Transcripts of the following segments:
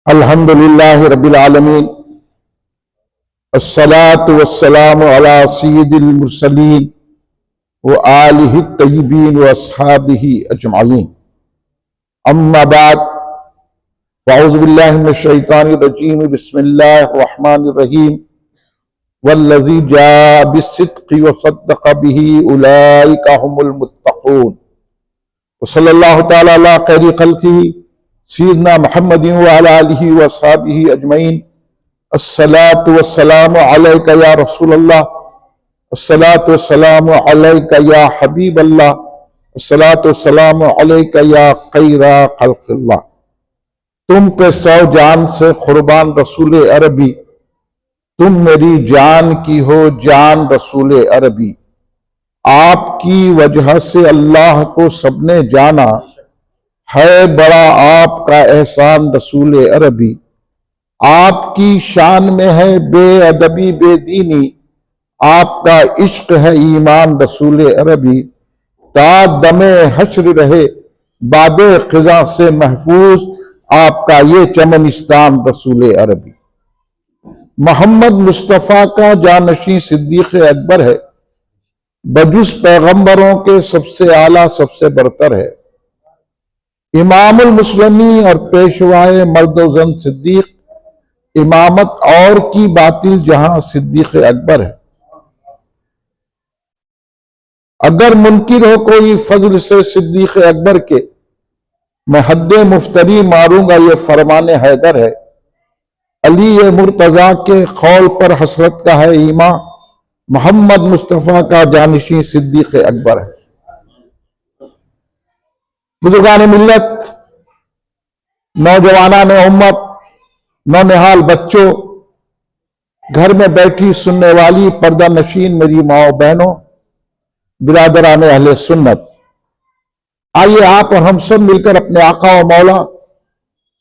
الحمد للہ رب العالمین الصلاة والسلام علی سید المرسلین وآلہ الطیبین واصحابہ اجمعین اما بعد فاعوذ باللہ من الشیطان الرجیم بسم اللہ الرحمن الرحیم والذی جاء بالصدق وصدق به اولئک هم المتقون وصلی اللہ تعالی علی خیر خلقہ سیدنا محمد وعلی آلہ وصحابہ اجمعین الصلاة والسلام علیکہ یا رسول اللہ، الصلاة والسلام علیکہ یا حبیب اللہ، الصلاة والسلام علیکہ یا خیر خلق اللہ۔ تم پہ 100 جان سے قربان رسول عربی، تم میری جان کی ہو جان رسول عربی۔ آپ کی وجہ سے اللہ کو سب نے جانا، ہے بڑا آپ کا احسان رسول عربی۔ آپ کی شان میں ہے بے ادبی بے دینی، آپ کا عشق ہے ایمان رسول عربی۔ تا دم حشر رہے باد خزاں سے محفوظ، آپ کا یہ چمنستان رسول عربی۔ محمد مصطفیٰ کا جانشین صدیق اکبر ہے، بجز پیغمبروں کے سب سے اعلیٰ سب سے برتر ہے۔ امام المسلمین اور پیشوائے مرد و زن صدیق، امامت اور کی باطل جہاں صدیق اکبر ہے۔ اگر منکر ہو کوئی فضل سے صدیق اکبر کے، میں حد مفتری ماروں گا یہ فرمان حیدر ہے۔ علی مرتضیٰ کے قول پر حسرت کا ہے ایمان، محمد مصطفیٰ کا جانشین صدیق اکبر ہے۔ بزرگان ملت، نوجوانان امت، نونہال بچوں، گھر میں بیٹھی سننے والی پردہ نشین میری ماؤں بہنوں، برادران اہل سنت، آئیے آپ اور ہم سب مل کر اپنے آقا و مولا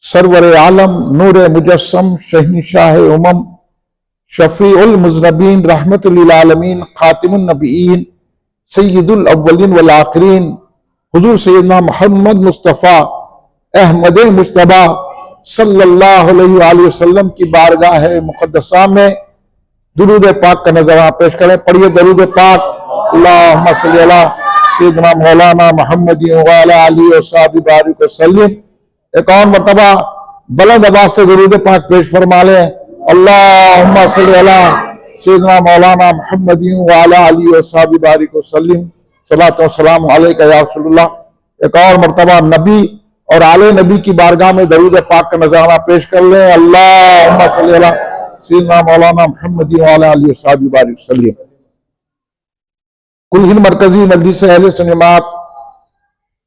سرور عالم نور مجسم شہنشاہ امم شفیع المذنبین رحمت للعالمین خاتم النبیین سید الاولین والآخرین حضور سیدنا محمد مصطفیٰ احمد مجتبیٰ صلی اللہ علیہ وآلہ وسلم کی بارگاہ مقدسہ میں درود پاک کا نظرانہ پیش کریں۔ پڑھیے درود پاک، اللہم صلی علی سیدنا مولانا محمد وعلی آلہ وصحبہ بارک وسلم۔ ایک اور مرتبہ بلند آواز سے درود پاک پیش فرما لیں، اللہم صلی علی سیدنا مولانا محمد وعلی آلہ وصحبہ بارک وسلم، صلاۃ و سلام علیکہ یا رسول اللہ۔ ایک اور مرتبہ نبی اور آل نبی کی بارگاہ میں درود پاک کا نظرانہ پیش کر لیں، اللہم صلی علی سیدنا مولانا محمد وعلی آلہ وصحبہ بارک وسلم۔ کل ہند مرکزی مجلس اہل سنت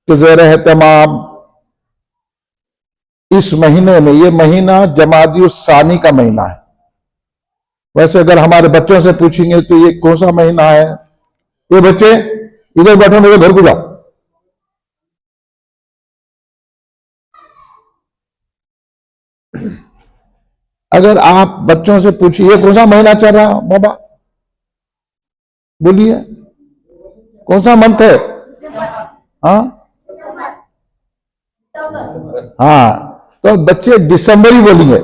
کے زیر اہتمام اس مہینے میں، یہ مہینہ جمادی الثانی کا مہینہ ہے۔ ویسے اگر ہمارے بچوں سے پوچھیں گے تو یہ کون سا مہینہ ہے، یہ بچے ادھر بیٹھو، میرے گھر کو جاؤ۔ اگر آپ بچوں سے پوچھیں یہ کون سا مہینہ چل رہا بابا، بولیے کون سا منتھ ہے؟ ہاں تو بچے دسمبر ہی بولیں گے،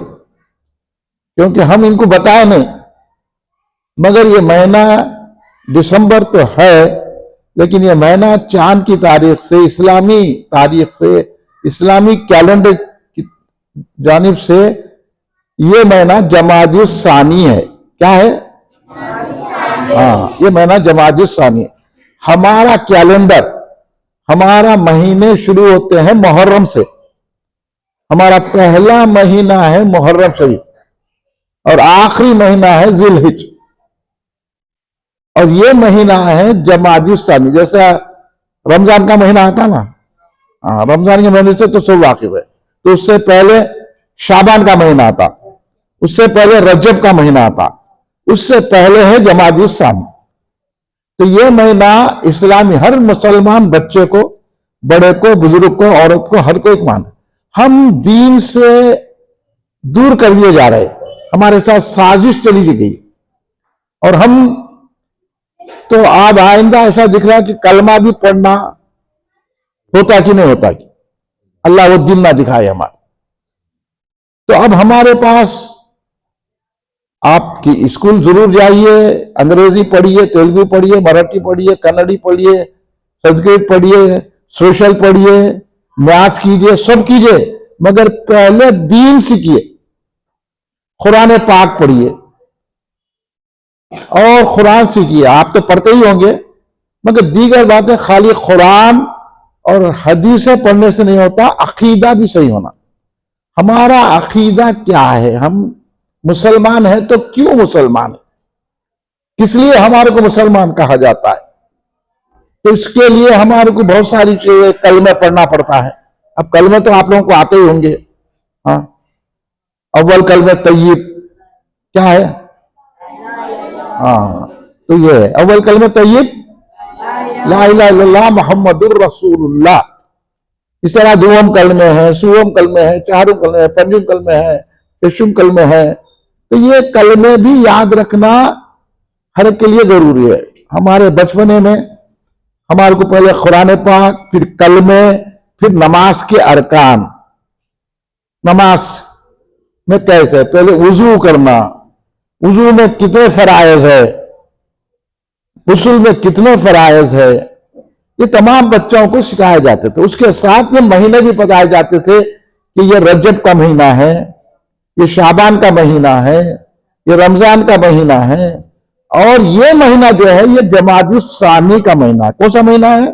کیونکہ ہم ان کو بتایا نہیں، مگر یہ مہینہ دسمبر تو ہے، لیکن یہ مہینہ چاند کی تاریخ سے، اسلامی تاریخ سے، اسلامی کیلنڈر کی جانب سے یہ مہینہ جمادی الثانی ہے۔ کیا ہے؟ ہاں، یہ مہینہ جمادی الثانی ہے۔ ہمارا کیلنڈر، ہمارا مہینے شروع ہوتے ہیں محرم سے، ہمارا پہلا مہینہ ہے محرم شریف اور آخری مہینہ ہے ذی الحجہ، اور یہ مہینہ ہے جمادی الثانی۔ جیسا رمضان کا مہینہ آتا نا، رمضان کے مہینے سے تو سب واقف ہے، تو اس سے پہلے شعبان کا مہینہ آتا، اس سے پہلے رجب کا مہینہ آتا، اس سے پہلے ہے جمادی الثانی۔ تو یہ مہینہ اسلامی ہر مسلمان بچے کو، بڑے کو، بزرگ کو، عورت کو، ہر کو ایک مانا۔ ہم دین سے دور کر دیے جا رہے، ہمارے ساتھ سازش چلی گئی، اور ہم تو آج آئندہ ایسا دکھ رہا ہے کہ کلمہ بھی پڑھنا ہوتا کہ نہیں ہوتا، کہ اللہ وہ دن نہ دکھائے ہمارا۔ تو تو اب ہمارے پاس آپ کی اسکول ضرور جائیے، انگریزی پڑھیے، تیلگو پڑھیے، مراٹھی پڑھیے، کنڑی پڑھیے، سنسکرت پڑھیے، سوشل پڑھیے، میتھس کیجیے، سب کیجیے، مگر پہلے دین سیکھیے، قرآن پاک پڑھیے اور قرآن سیکھیے۔ آپ تو پڑھتے ہی ہوں گے، مگر دیگر باتیں خالی قرآن اور حدیثیں پڑھنے سے نہیں ہوتا، عقیدہ بھی صحیح ہونا۔ ہمارا عقیدہ کیا ہے؟ ہم مسلمان ہیں تو کیوں مسلمان ہیں؟ کس لیے ہمارے کو مسلمان کہا جاتا ہے؟ تو اس کے لیے ہمارے کو بہت ساری چیزیں، کلمہ پڑھنا پڑتا ہے۔ اب کلمہ تو آپ لوگوں کو آتے ہی ہوں گے۔ ہاں، اول کلمہ طیب کیا ہے؟ ہاں، تو یہ ہے اول کلمہ طیب، لا الہ الا اللہ محمد الرسول اللہ۔ اس طرح دوم کلمہ ہے، سوم کلمہ ہے، چہارم کلمہ ہے، پنجم کلمہ ہے، ششم کلمہ ہے۔ تو یہ کلمے بھی یاد رکھنا ہر ایک کے لیے ضروری ہے۔ ہمارے بچپنے میں ہمارے کو پہلے قرآن پاک، پھر کلمے، پھر نماز کے ارکان۔ نماز میں کیسے؟ پہلے وضو کرنا، وضو میں کتنے فرائض ہے، غسل میں کتنے فرائض ہے، یہ تمام بچوں کو سکھائے جاتے تھے۔ اس کے ساتھ یہ مہینے بھی بتائے جاتے تھے کہ یہ رجب کا مہینہ ہے، یہ شعبان کا مہینہ ہے، یہ رمضان کا مہینہ ہے، اور یہ مہینہ جو ہے یہ جمادی الثانی کا مہینہ ہے۔ کون سا مہینہ ہے؟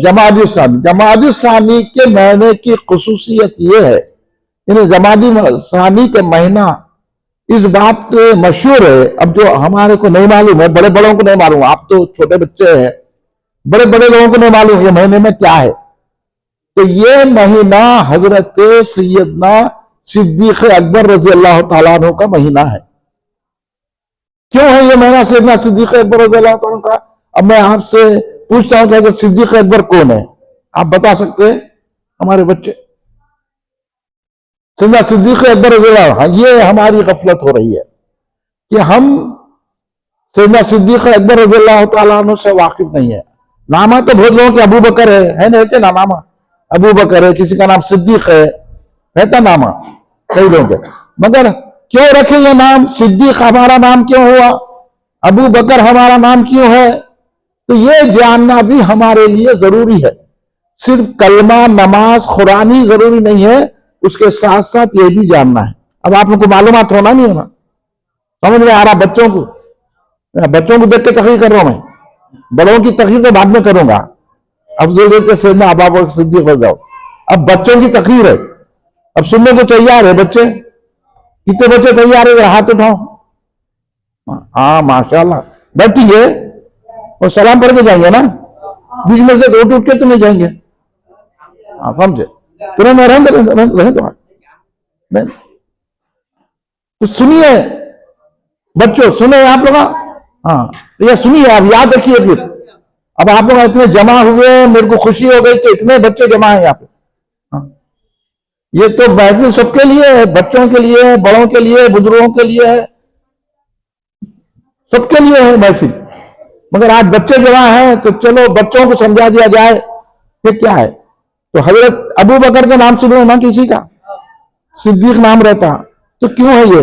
جمادی الثانی۔ جمادی الثانی کے مہینے کی خصوصیت یہ ہے، یعنی جمادی الثانی کے مہینہ اس بات مشہور ہے، اب جو ہمارے کو نہیں معلوم ہے، بڑے بڑوں کو نہیں معلوم، آپ تو چھوٹے بچے ہیں، بڑے بڑے لوگوں کو نہیں معلوم یہ مہینے میں کیا ہے۔ تو یہ مہینہ حضرت سیدنا صدیق اکبر رضی اللہ تعالیٰ عنہ کا مہینہ ہے۔ کیوں ہے یہ مہینہ سیدنا صدیق اکبر رضی اللہ تعالیٰ عنہ کا؟ اب میں آپ سے پوچھتا ہوں کہ حضرت صدیق اکبر کون ہے؟ آپ بتا سکتے ہیں ہمارے بچے؟ سیدنا صدیق اکبر رضی اللہ عنہ، یہ ہماری غفلت ہو رہی ہے کہ ہم سیدنا صدیق اکبر رضی اللہ تعالیٰ عنہ سے واقف نہیں ہے۔ نامہ تو بہت لوگوں کے ابو بکر ہے نہیں نا؟ نامہ ابو بکر ہے، کسی کا نام صدیق ہے، رہتا نامہ کئی لوگ ہے، مگر کیوں رکھے یہ نام؟ صدیق ہمارا نام کیوں ہوا؟ ابو بکر ہمارا نام کیوں ہے؟ تو یہ جاننا بھی ہمارے لیے ضروری ہے۔ صرف کلمہ، نماز، قرآن ہی ضروری نہیں ہے، اس کے ساتھ ساتھ یہ بھی جاننا ہے۔ اب آپ کو معلومات ہونا نہیں ہونا، سمجھ میں آ رہا؟ بچوں کو دیکھ کے تقریر کر رہا ہوں میں، بڑوں کی تقریر تو بعد میں کروں گا۔ افضل دیتے سیدنا ابو بکر صدیق ہو جاؤ، اب بچوں کی تقریر ہے، اب سننے کو تیار ہے بچے؟ کتنے بچے تیار ہے؟ ہاتھ اٹھاؤ۔ ہاں ماشاءاللہ، بیٹھیں گے اور سلام پڑھ کے جائیں گے نا؟ بیچ میں سے اٹھ کے تو نہیں جائیں گے؟ ہاں سمجھے؟ تمہیں رہیں تو سنیے بچوں، سنیں آپ لوگ، ہاں یہ سنیے، آپ یاد رکھیے۔ پھر اب آپ لوگ اتنے جمع ہوئے، میرے کو خوشی ہو گئی کہ اتنے بچے جمع ہیں یہاں پہ۔ یہ تو محفل سب کے لیے ہے، بچوں کے لیے، بڑوں کے لیے، بزرگوں کے لیے ہے، سب کے لیے ہے محفل، مگر آج بچے جمع ہیں تو چلو بچوں کو سمجھا دیا جائے کہ کیا ہے۔ تو حضرت ابو بکر کا نام سنو نا کسی کا، صدیق نام رہتا، تو کیوں ہے یہ؟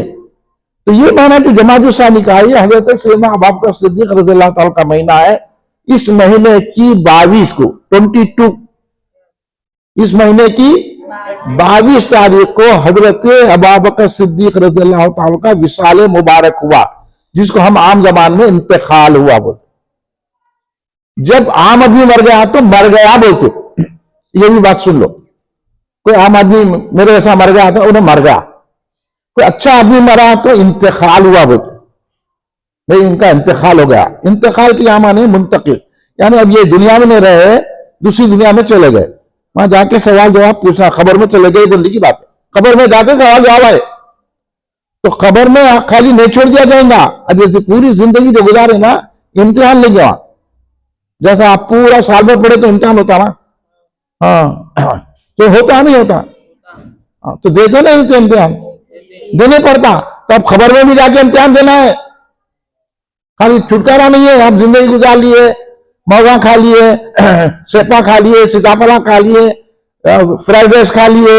تو یہ معنی جو جمادی الثانی کا ہے، یہ حضرت سیدنا ابو بکر صدیق رضی اللہ تعالیٰ کا مہینہ ہے۔ اس مہینے کی 22 کو 22 اس مہینے کی 22 تاریخ کو حضرت ابو بکر صدیق رضی اللہ تعالیٰ کا وصال مبارک ہوا، جس کو ہم عام زبان میں انتقال ہوا بولتے۔ جب عام آدمی مر گیا تو مر گیا بولتے، یہ بھی بات سن لو۔ کوئی عام آدمی میرے ایسا مر گیا تھا، انہیں مر گیا۔ کوئی اچھا آدمی مرا تو انتقال ہوا بولتے، بھئی ان کا انتقال ہو گیا۔ انتقال کی معنی منتقل، یعنی اب یہ دنیا میں نہیں رہے، دوسری دنیا میں چلے گئے، وہاں جا کے سوال جواب پوچھنا، خبر میں چلے گئے بندی کی بات ہے، خبر میں جاتے سوال جواب آئے تو خبر میں خالی نہیں چھوڑ دیا جائے گا۔ اب یہ پوری زندگی جو گزارے نا، امتحان لے گیا، جیسا آپ پورا سال میں پڑھے تو امتحان ہوتا نا، ہاں تو ہوتا نہیں ہوتا، تو دیتے نہیں تھے امتحان، دینے پڑتا۔ تو اب خبر میں بھی جا کے امتحان دینا ہے، خالی چھٹکارا نہیں ہے۔ آپ زندگی گزار لیے، موزہ کھا لیے، سیپا کھا لیے، سیتافلا کھا لیے، فرائیڈ رائس کھا لیے،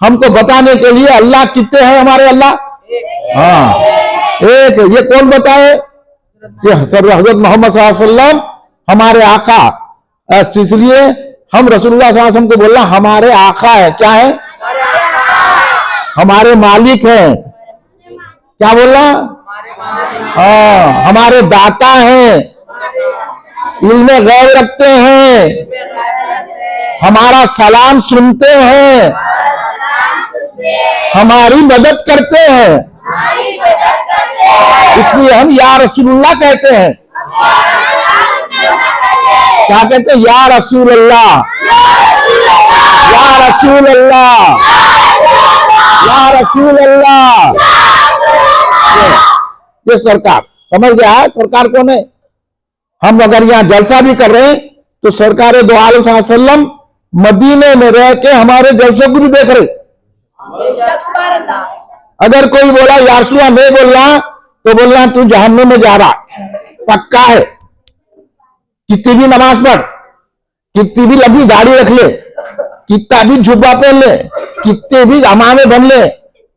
ہم کو بتانے کے لیے اللہ کتنے ہیں ہمارے اللہ؟ ہاں ایک ہے. یہ کون بتائے؟ یہ حضرت محمد صلی اللہ علیہ وسلم ہمارے آقا. اس لیے ہم رسول اللہ صلی اللہ علیہ وسلم کو بولنا ہمارے آقا ہے. کیا ہے؟ ہمارے مالک ہیں. کیا بولنا؟ ہاں ہمارے داتا ہیں، علم غیب رکھتے ہیں، ہمارا سلام سنتے ہیں، ہماری مدد کرتے ہیں. اس لیے ہم یا رسول اللہ کہتے ہیں. کیا کہتے ہیں؟ یا رسول اللہ، یا رسول اللہ، یا رسول اللہ. یہ سرکار سمجھ گیا ہے. سرکار کون ہے؟ ہم اگر یہاں جلسہ بھی کر رہے ہیں تو سرکار دو عالم صلی اللہ علیہ وسلم مدینے میں رہ کے ہمارے جلسے کو بھی دیکھ رہے. اگر کوئی بولا یا رسول اللہ نہیں بول رہا تو بول رہا تو جہنم میں جا رہا پکا ہے. کتنی بھی نماز پڑھ، کتنی بھی لمبی داڑھی رکھ لے، کتنا بھی جھبا پہن لے، کتنے بھی امامے بن لے،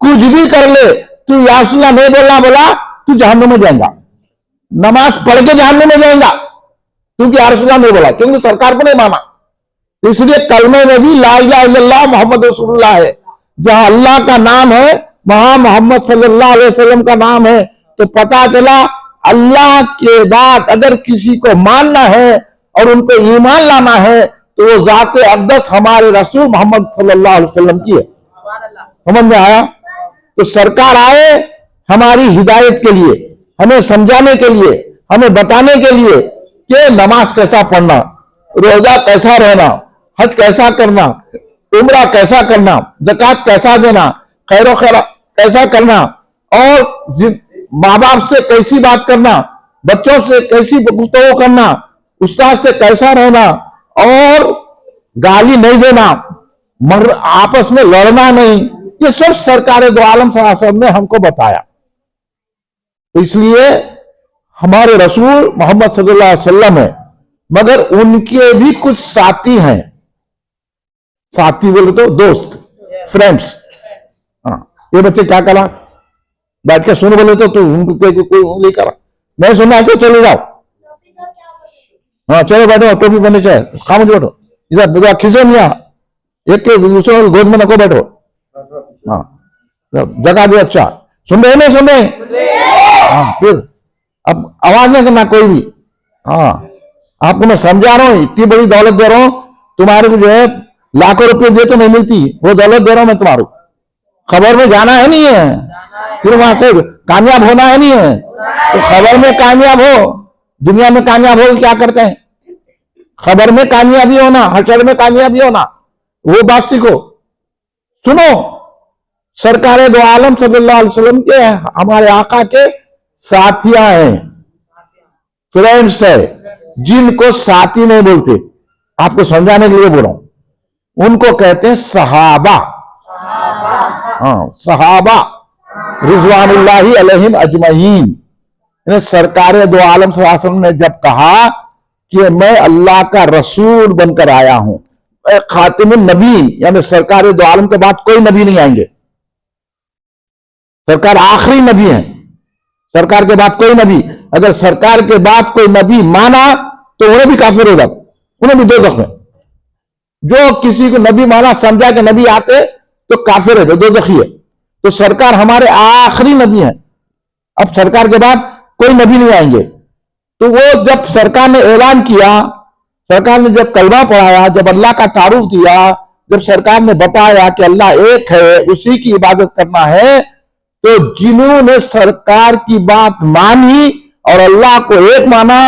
کچھ بھی کر لے، تو یا رسول اللہ نہیں بولنا بولا تو جہنم میں جائیں گا. نماز پڑھ کے جہنم میں جائیں گا کیونکہ یا رسول اللہ نہیں بولا، کیونکہ سرکار کو نہیں مانا. اس لیے کلمے میں بھی لا الہ الا اللہ محمد رسول اللہ ہے. جہاں اللہ کا نام ہے وہاں محمد صلی اللہ علیہ وسلم کا نام ہے. تو پتا چلا اللہ کے بعد اگر کسی کو ماننا ہے اور ان پہ ایمان لانا ہے تو وہ ذات اقدس ہمارے رسول محمد صلی اللہ علیہ وسلم کی ہے. سمجھ میں آیا؟ تو سرکار آئے ہماری ہدایت کے لیے، ہمیں سمجھانے کے لیے، ہمیں بتانے کے لیے کہ نماز کیسا پڑھنا، روزہ کیسا رہنا، حج کیسا کرنا، عمرہ کیسا کرنا، زکوٰۃ کیسا دینا، خیر و خیر کیسا کرنا، اور ماں باپ سے کیسی بات کرنا، بچوں سے کیسی گفتگو کرنا، استاد سے کیسا رہنا، اور گالی نہیں دینا، آپس میں لڑنا نہیں. یہ سب سرکار دو عالم صلی اللہ علیہ وسلم نے ہم کو بتایا. اس لیے ہمارے رسول محمد صلی اللہ علیہ وسلم ہے، مگر ان کے بھی کچھ ساتھی ہیں. ساتھی بولے تو دوست، فرینڈس. ہاں یہ بچے کیا کرا بیٹھ کے سن بولے تو نہیں کرا، نہیں سننا تو چلے جاؤ. ہاں چلو بیٹھو، ٹوپی بننے چاہے خاموش بیٹھو، ادھر کھینچو نہیں، ایک کے دوسرے گود میں نکو بیٹھو. ہاں جگہ دو. اچھا سن رہے نہیں؟ سن رہے؟ ہاں پھر اب آواز نہیں کرنا کوئی بھی. ہاں آپ کو میں سمجھا رہا ہوں، اتنی بڑی دولت دے رہا ہوں تمہارے کو، جو ہے لاکھوں روپے دے تو نہیں ملتی، وہ دولت دے رہا ہوں میں تمہارے کو. خبر میں جانا ہے نہیں ہے، پھر وہاں سے کامیاب ہونا ہے نہیں ہے. تو خبر میں کامیاب ہو، دنیا میں کامیاب ہو کیا کرتے ہیں؟ خبر میں کامیابی ہونا، حشر میں کامیابی ہونا، وہ بات سیکھو. سنو، سرکار دو عالم صلی اللہ علیہ وسلم کے ہمارے آقا کے ساتھیاں ہیں، فرینڈس ہے، جن کو ساتھی نہیں بولتے. آپ کو سمجھانے کے لیے بول رہا ہوں. ان کو کہتے ہیں صحابہ. ہاں صحابہ رضوان اللہ علیہم اجمعین. سرکار دو عالم صلی اللہ علیہ وسلم نے جب کہا کہ میں اللہ کا رسول بن کر آیا ہوں، خاتم النبی، یعنی سرکار دو عالم کے بعد کوئی نبی نہیں آئیں گے، سرکار آخری نبی ہیں، سرکار کے بعد کوئی نبی. اگر سرکار کے بعد کوئی نبی مانا تو انہیں بھی کافر ہو جاتا، انہیں بھی دوزخ میں. جو کسی کو نبی مانا سمجھا کہ نبی آتے تو کافر ہے، دوزخی ہے. تو سرکار ہمارے آخری نبی ہیں، اب سرکار کے بعد کوئی نبی نہیں آئیں گے. تو وہ جب سرکار نے اعلان کیا، سرکار نے جب کلمہ پڑھایا، جب اللہ کا تعارف دیا، جب سرکار نے بتایا کہ اللہ ایک ہے، اسی کی عبادت کرنا ہے، تو جنہوں نے سرکار کی بات مانی اور اللہ کو ایک مانا،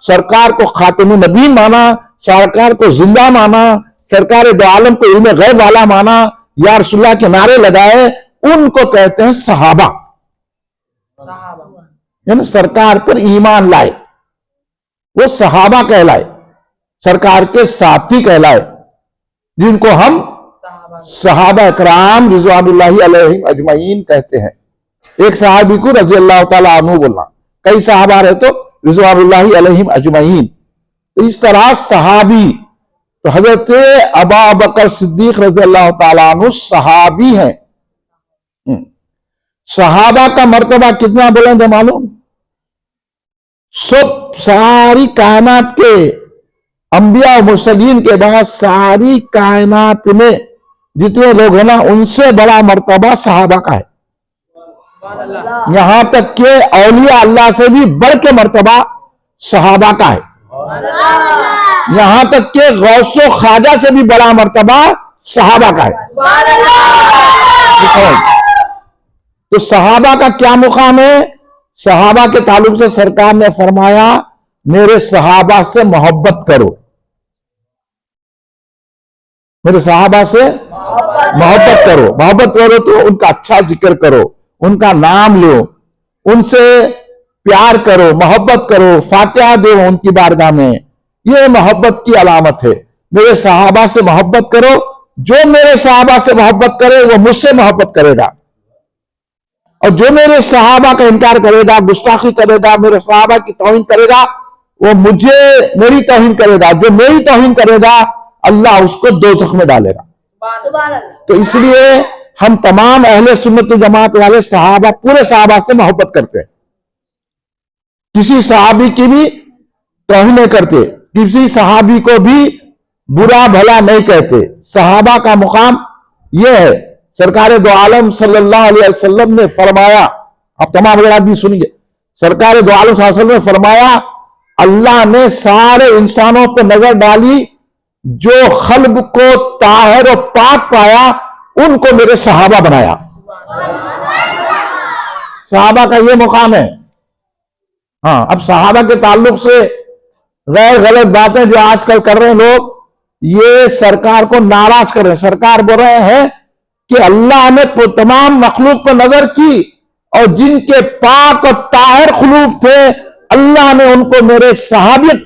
سرکار کو خاتم النبی مانا، سرکار کو زندہ مانا، سرکار دو عالم کو علم غیب والا مانا، یا رسول اللہ کے نعرے لگائے، ان کو کہتے ہیں صحابہ. یعنی سرکار پر ایمان لائے وہ صحابہ کہلائے، سرکار کے ساتھی کہلائے، جن کو ہم صحابہ اکرام رضوان اللہ علیہم اجمعین کہتے ہیں. ایک صحابی کو رضی اللہ تعالیٰ عنہ بولنا، کئی صحابہ رہے تو رضوان اللہ علیہم اجمعین. تو اس طرح صحابی تو حضرت ابا بکر صدیق رضی اللہ تعالیٰ عنہ صحابی ہیں. صحابہ کا مرتبہ کتنا بلند ہے معلوم؟ ساری کائنات کے انبیاء و مرسلین کے بعد ساری کائنات میں جتنے لوگ ہیں نا، ان سے بڑا مرتبہ صحابہ کا ہے. یہاں تک کہ اولیاء اللہ سے بھی بڑھ کے مرتبہ صحابہ کا ہے. یہاں تک کہ غوث و خواجہ سے بھی بڑا مرتبہ صحابہ کا ہے. تو صحابہ کا کیا مقام ہے؟ صحابہ کے تعلق سے سرکار نے فرمایا میرے صحابہ سے محبت کرو، میرے صحابہ سے محبت کرو. محبت کرو تو ان کا اچھا ذکر کرو، ان کا نام لو، ان سے پیار کرو، محبت کرو، فاتحہ دو ان کی بارگاہ میں. یہ محبت کی علامت ہے. میرے صحابہ سے محبت کرو. جو میرے صحابہ سے محبت کرے وہ مجھ سے محبت کرے گا، اور جو میرے صحابہ کا انکار کرے گا، گستاخی کرے گا، میرے صحابہ کی توہین کرے گا، وہ میری توہین کرے گا. جو میری توہین کرے گا اللہ اس کو دوزخ میں ڈالے گا. تو اس لیے ہم تمام اہل سنت و جماعت والے صحابہ، پورے صحابہ سے محبت کرتے ہیں. کسی صحابی کی بھی توہین نہیں کرتے، کسی صحابی کو بھی برا بھلا نہیں کہتے. صحابہ کا مقام یہ ہے. سرکار دو عالم صلی اللہ علیہ وسلم نے فرمایا، اب تمام حضرات بھی سنیے، سرکار دو عالم صلی اللہ علیہ وسلم نے فرمایا اللہ نے سارے انسانوں پہ نظر ڈالی، جو خلق کو طاہر و پاک پایا ان کو میرے صحابہ بنایا. صحابہ کا یہ مقام ہے. ہاں، اب صحابہ کے تعلق سے غیر غلط باتیں جو آج کل کر رہے ہیں لوگ، یہ سرکار کو ناراض کر رہے ہیں. سرکار بول رہے ہیں کہ اللہ نے تمام مخلوق پر نظر کی اور جن کے پاک اور طاہر قلوب تھے اللہ نے ان کو میرے صحابیت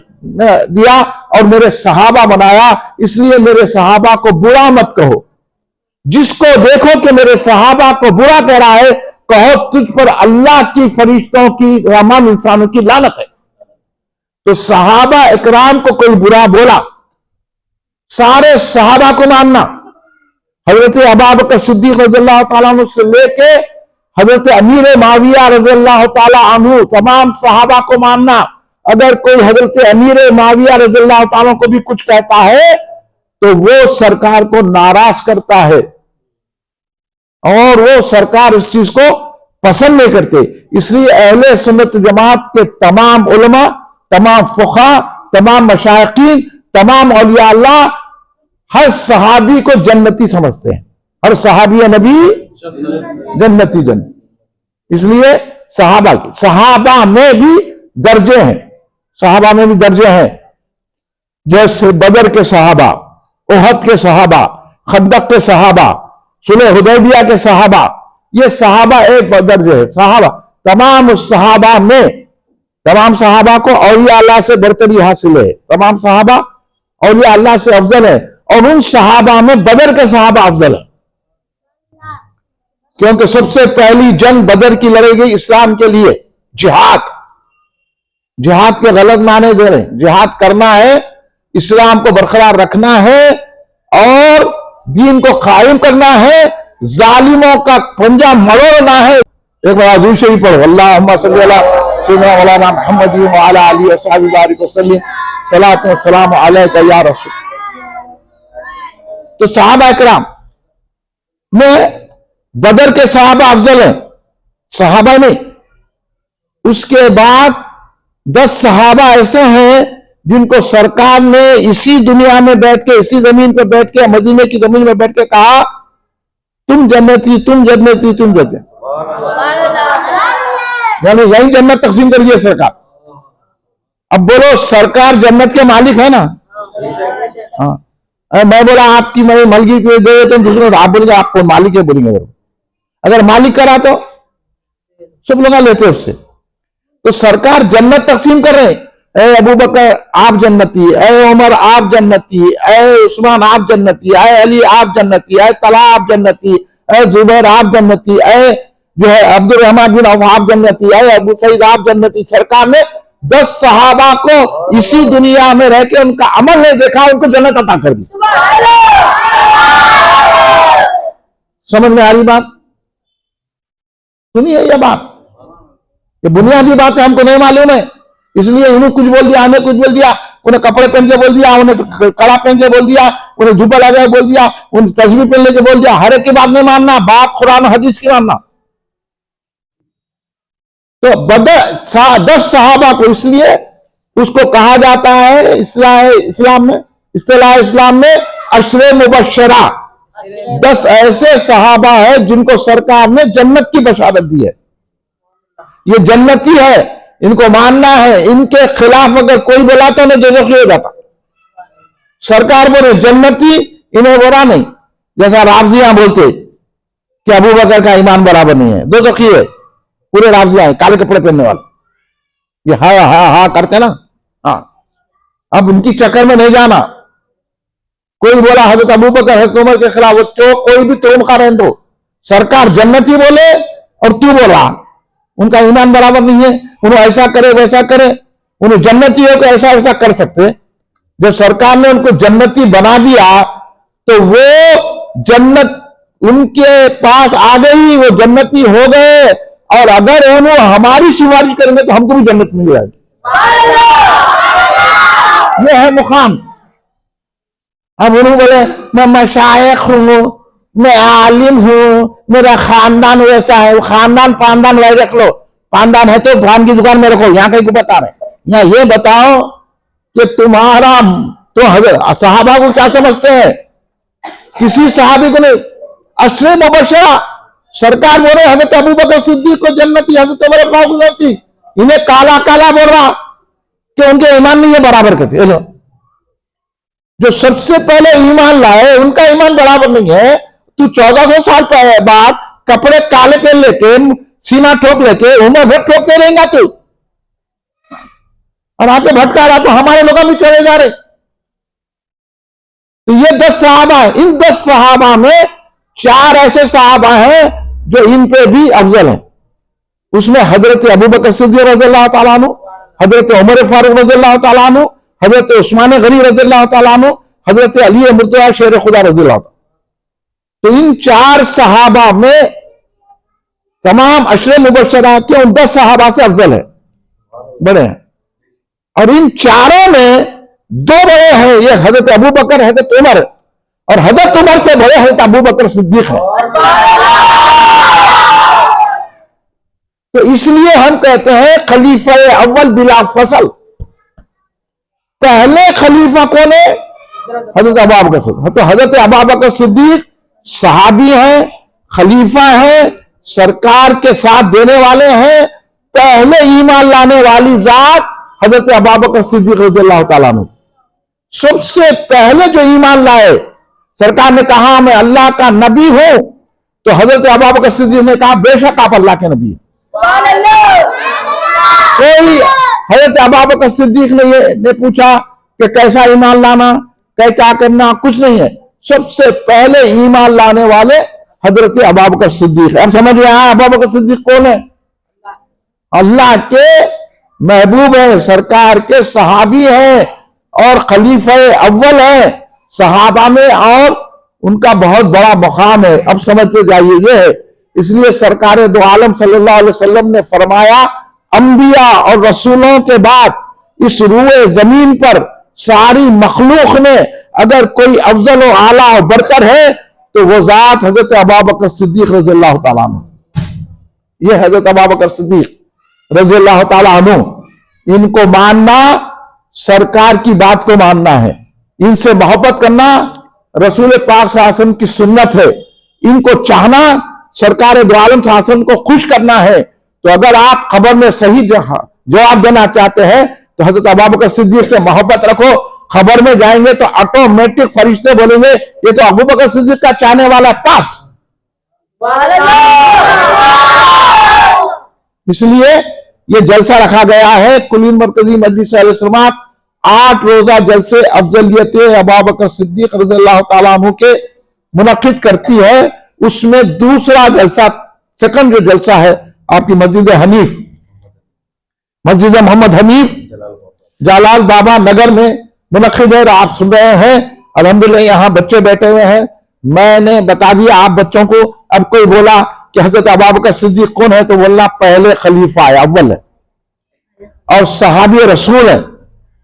دیا اور میرے صحابہ بنایا. اس لیے میرے صحابہ کو برا مت کہو. جس کو دیکھو کہ میرے صحابہ کو برا کہہ رہا ہے، کہو تجھ پر اللہ کی، فرشتوں کی، تمام انسانوں کی لعنت ہے. تو صحابہ اکرام کو کوئی برا بولا، سارے صحابہ کو ماننا، حضرت ابا بکر صدیق رضی اللہ تعالیٰ عنہ سے لے کے حضرت امیر معاویہ رضی اللہ تعالیٰ عنہ تمام صحابہ کو ماننا. اگر کوئی حضرت امیر معاویہ رضی اللہ تعالیٰ کو بھی کچھ کہتا ہے تو وہ سرکار کو ناراض کرتا ہے اور وہ سرکار اس چیز کو پسند نہیں کرتے. اس لیے اہل سنت جماعت کے تمام علماء، تمام فقہاء، تمام مشائخین، تمام اولیاء اللہ ہر صحابی کو جنتی سمجھتے ہیں. ہر صحابی نبی جنتی. اس لیے صحابہ میں بھی درجے ہیں. صحابہ میں بھی درجے ہیں، جیسے بدر کے صحابہ، احد کے صحابہ، خندق کے صحابہ، صلح حدیبیہ کے صحابہ. یہ صحابہ ایک درجے ہے. صحابہ تمام صحابہ میں، تمام صحابہ کو اولیاء اللہ سے برتری حاصل ہے. تمام صحابہ اولیاء اللہ سے افضل ہے، اور ان صحابہ میں بدر کے صحابہ افضل ہیں، کیونکہ سب سے پہلی جنگ بدر کی لڑی گئی اسلام کے لیے. جہاد کے غلط معنی دے رہے ہیں. جہاد کرنا ہے، اسلام کو برقرار رکھنا ہے اور دین کو قائم کرنا ہے، ظالموں کا پنجہ مروڑنا ہے. ایک بار حضور شریف پڑھو، اللہم صلی علی سیدنا مولانا محمد وعلی آلہ وصحبہ بارک وسلم، صلاۃ و سلام علیک یا رسول. تو صحابہ اکرام میں بدر کے صحابہ افضل ہیں، صحابہ نہیں. اس کے بعد 10 صحابہ ایسے ہیں جن کو سرکار نے اسی دنیا میں بیٹھ کے، اسی زمین پہ بیٹھ کے، مدینے کی زمین میں بیٹھ کے کہا تم جنتی، تم جنتی، تم جنتی. یعنی یہی جنت تقسیم کر دیے سرکار. اب بولو سرکار جنت کے مالک ہے نا؟ ہاں. میں بولا آپ کی میں ملکی کو دے تو دوسرے آپ بولیں گے آپ کو مالک ہے، بولیں گے. اگر مالک کرا تو سب لوگ لیتے اس سے. تو سرکار جنت تقسیم کر رہے ہیں. اے ابو بکر آپ جنتی، اے عمر آپ جنتی، اے عثمان آپ جنتی، اے علی آپ جنتی، اے طلحہ آپ جنتی، اے زبیر آپ جنتی، اے جو ہے عبد الرحمن بن عوف آپ جنتی، اے ابو سعید آپ جنتی. سرکار نے 10 صحابہ کو اسی دنیا میں رہ کے ان کا عمل نہیں دیکھا، ان کو جنت عطا کر دی. سمجھ میں آ رہی بات؟ سنیے یہ بات، یہ بنیادی بات ہے، ہم کو نہیں معلوم ہے، اس لیے انہوں کچھ بول دیا، ہمیں کچھ بول دیا، انہیں کپڑے پہن کے بول دیا، انہیں کڑا پہن کے بول دیا، انہیں جھوپا لگا کے بول دیا، انہیں تسبیح پہن لے کے بول دیا. ہر ایک کی بات نہیں ماننا، بات قرآن و حدیث کی ماننا. تو 10 صحابہ کو اس لیے اس کو کہا جاتا ہے اسلام میں، اصطلاح اسلام میں عشر مبشرہ. 10 ایسے صحابہ ہیں جن کو سرکار نے جنت کی بشارت دی ہے. یہ جنتی ہے، ان کو ماننا ہے. ان کے خلاف اگر کوئی بولا تو انہیں دوزخی ہو جاتا. سرکار بولے جنتی، انہیں برا نہیں. جیسا رافضیاں بولتے کہ ابو بکر کا ایمان برابر نہیں ہے، دوزخی ہے. پورے رافضیاں ہیں، کالے کپڑے پہننے والے، یہ ہاں ہاں ہاں کرتے نا. ہاں، اب ان کی چکر میں نہیں جانا. کوئی بولا حضرت ابو بکر حضرت عمر کے خلاف، کوئی بھی توم کا رہن دو، سرکار جنتی بولے اور تو بولا ان کا ایمان برابر نہیں ہے، انہوں ایسا کرے ویسا کرے، انہوں جنتی ہو کہ ایسا ایسا کر سکتے. جب سرکار نے ان کو جنتی بنا دیا تو وہ جنت ان کے پاس آ گئی، وہ جنتی ہو گئے. اور اگر انہوں ہماری سفارش کریں گے تو ہم کو بھی جنت مل جائے گی. یہ ہے مقام. اب انہوں بولے میں مشائخ ہوں، میں عالم ہوں، میرا خاندان ویسا ہے. خاندان پاندان وہی رکھ لو، پاندان ہے تو پان کی دکان میں رکھو. یہاں کہیں کو بتا رہے ہیں، یہاں یہ بتاؤ کہ تمہارا تو حضرت صحابہ کو کیا سمجھتے ہیں؟ کسی صحابی کو نہیں. عشر مبشرہ سرکار بول رہے حضرت ابو بکر صدیق کو جنتی، حضرت عمر فاروق جنتی. انہیں کالا کالا بول رہا کہ ان کے ایمان نہیں ہے برابر کیسے. جو سب سے پہلے ایمان لائے ان کا ایمان برابر نہیں ہے. تو 1400 سال بعد کپڑے کالے پہن لے کے، سینہ ٹھوک لے کے عمر بھر ٹھوکتے رہیں گا تو، اور آگے بھٹکا رہا تو ہمارے لوگ بھی چلے جا رہے. تو یہ 10 صحابہ ہیں. ان 10 صحابہ میں 4 ایسے صحابہ ہیں جو ان پہ بھی افضل ہیں. اس میں حضرت ابوبکر صدیق رضی اللہ تعالیٰ عنہ، حضرت عمر فاروق رضی اللہ تعالیٰ عنہ، حضرت عثمان غنی رضی اللہ تعالیٰ عنہ، حضرت علی مرتضیٰ شیر خدا رضی اللہ تعالیٰ. تو ان 4 صحابہ میں تمام عشر مبشرہ کے ان 10 صحابہ سے افضل ہے، بڑے ہیں. اور ان چاروں میں 2 بڑے ہیں، یہ حضرت ابو بکر حضرت عمر، اور حضرت عمر سے بڑے حضرت ابو بکر صدیق ہیں. تو اس لیے ہم کہتے ہیں خلیفہ اول بلا فصل. پہلے خلیفہ کون ہے؟ حضرت ابو بکر صدیق. تو حضرت ابو بکر صدیق صحابی ہیں، خلیفہ ہیں، سرکار کے ساتھ دینے والے ہیں. پہلے ایمان لانے والی ذات حضرت ابو بکر صدیق رضی اللہ تعالیٰ عنہ. سب سے پہلے جو ایمان لائے، سرکار نے کہا میں اللہ کا نبی ہوں، تو حضرت ابو بکر صدیق نے کہا بے شک آپ اللہ کے نبی ہیں. کوئی حضرت ابو بکر صدیق نے یہ نہیں پوچھا کہ کیسا ایمان لانا، کیا کرنا، کچھ نہیں ہے. سب سے پہلے ایمان لانے والے حضرت ابو بکر صدیق. اب سمجھ رہے ہیں ابو بکر صدیق کون ہے؟ اللہ کے محبوب ہیں، سرکار کے صحابی ہیں اور خلیفہ اول ہیں صحابہ میں، اور ان کا بہت بڑا مقام ہے. اب سمجھتے جائیے یہ ہے. اس لیے سرکار دو عالم صلی اللہ علیہ وسلم نے فرمایا انبیاء اور رسولوں کے بعد اس روئے زمین پر ساری مخلوق میں اگر کوئی افضل و اعلیٰ و برتر ہے تو وہ ذات حضرت ابو بکر صدیق رضی اللہ تعالیٰ عنہ. یہ حضرت ابو بکر صدیق رضی اللہ تعالیٰ عنہ، ان کو ماننا سرکار کی بات کو ماننا ہے. ان سے محبت کرنا رسول پاک صلی اللہ علیہ وسلم کی سنت ہے. ان کو چاہنا سرکار دو عالم صلی اللہ علیہ وسلم کو خوش کرنا ہے. تو اگر آپ خبر میں صحیح جواب دینا چاہتے ہیں تو حضرت ابو بکر صدیق سے محبت رکھو. خبر میں جائیں گے تو آٹومیٹک فرشتے بولیں گے یہ تو ابو بکر صدیق کا چاہنے والا پاس. اس لیے یہ جلسہ رکھا گیا ہے. کلین مرکزی مجلس اہل سنت 8 روزہ جلسے افضلیت ابو بکر صدیق رضی اللہ تعالیٰ عنہ کے منعقد کرتی ہے. اس میں دوسرا جلسہ، سیکنڈ جو جلسہ ہے آپ کی مسجد حنیف مسجد محمد حنیف جلال بابا نگر میں منعقد ہے. آپ سن رہے ہیں الحمدللہ یہاں بچے بیٹھے ہوئے ہیں. میں نے بتا دیا آپ بچوں کو. اب کوئی بولا کہ حضرت ابوبکر صدیق کون ہے تو بولنا پہلے خلیفہ ہے، اول ہے اور صحابی رسول ہے.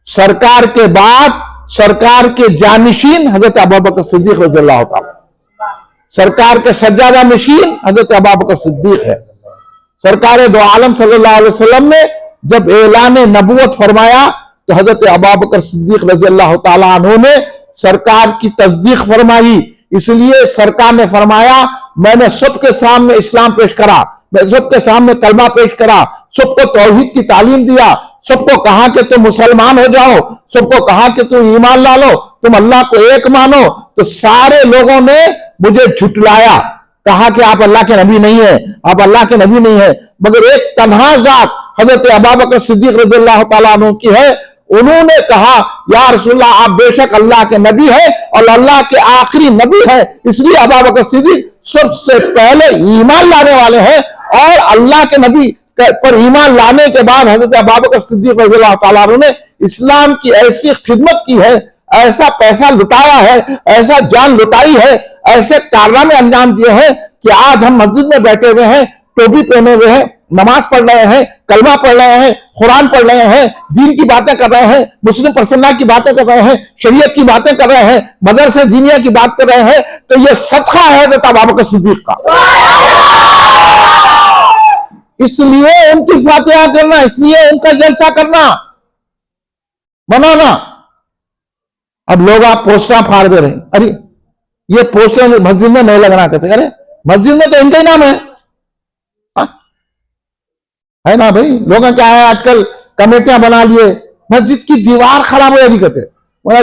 سرکار کے بعد سرکار کے جانشین حضرت ابوبکر صدیق رضی اللہ تعالی، سرکار کے سجادہ نشین حضرت ابوبکر صدیق ہے. سرکار دو عالم صلی اللہ علیہ وسلم نے جب اعلان نبوت فرمایا تو حضرت ابوبکر صدیق رضی اللہ تعالیٰ عنہ نے سرکار کی تصدیق فرمائی. اس لیے سرکار نے فرمایا میں نے سب کے سامنے اسلام پیش کرا، میں سب کے سامنے کلمہ پیش کرا، سب کو توحید کی تعلیم دیا، سب کو کہا کہ تم مسلمان ہو جاؤ، سب کو کہا کہ تم ایمان لا لو، تم اللہ کو ایک مانو. تو سارے لوگوں نے مجھے جھٹلایا، کہا کہ آپ اللہ کے نبی نہیں ہیں، آپ اللہ کے نبی نہیں ہیں. مگر ایک تنہا ذات حضرت ابوبکر صدیق رضی اللہ تعالیٰ عنہ کی ہے. انہوں نے کہا یا رسول اللہ آپ بے شک اللہ کے نبی ہیں اور اللہ کے آخری نبی ہیں، اس لیے ابوبکر صدیق سب سے پہلے ایمان لانے والے ہیں. اور اللہ کے نبی پر ایمان لانے کے بعد حضرت ابوبکر صدیق رضی اللہ تعالیٰ عنہ نے اسلام کی ایسی خدمت کی ہے، ایسا پیسہ لٹایا ہے، ایسا جان لٹائی ہے، ایسے کارنامے انجام دیے ہیں کہ آج ہم مسجد میں بیٹھے ہوئے ہیں، ٹوپی پہنے ہوئے ہیں، نماز پڑھ رہے ہیں، کلمہ پڑھ رہے ہیں، قرآن پڑھ رہے ہیں، دین کی باتیں کر رہے ہیں، مسلم پرسنل کی باتیں کر رہے ہیں، شریعت کی باتیں کر رہے ہیں، مدرسے دینیہ کی بات کر رہے ہیں. تو یہ صدقہ ہے حضرت ابوبکر صدیق کا. اس لیے ان کی فاتحہ کرنا، اس لیے ان کا جلسہ کرنا، منانا. اب لوگ آپ پوسٹر پھاڑ دے رہے ہیں، ارے یہ پوسٹر مسجد میں نہیں لگنا کہتے. ارے مسجد میں تو ان کا ہی نام ہے نا بھائی. لوگوں کیا ہے آج کل کمیٹیاں بنا لیے، مسجد کی دیوار خراب ہو جاتی کہتے.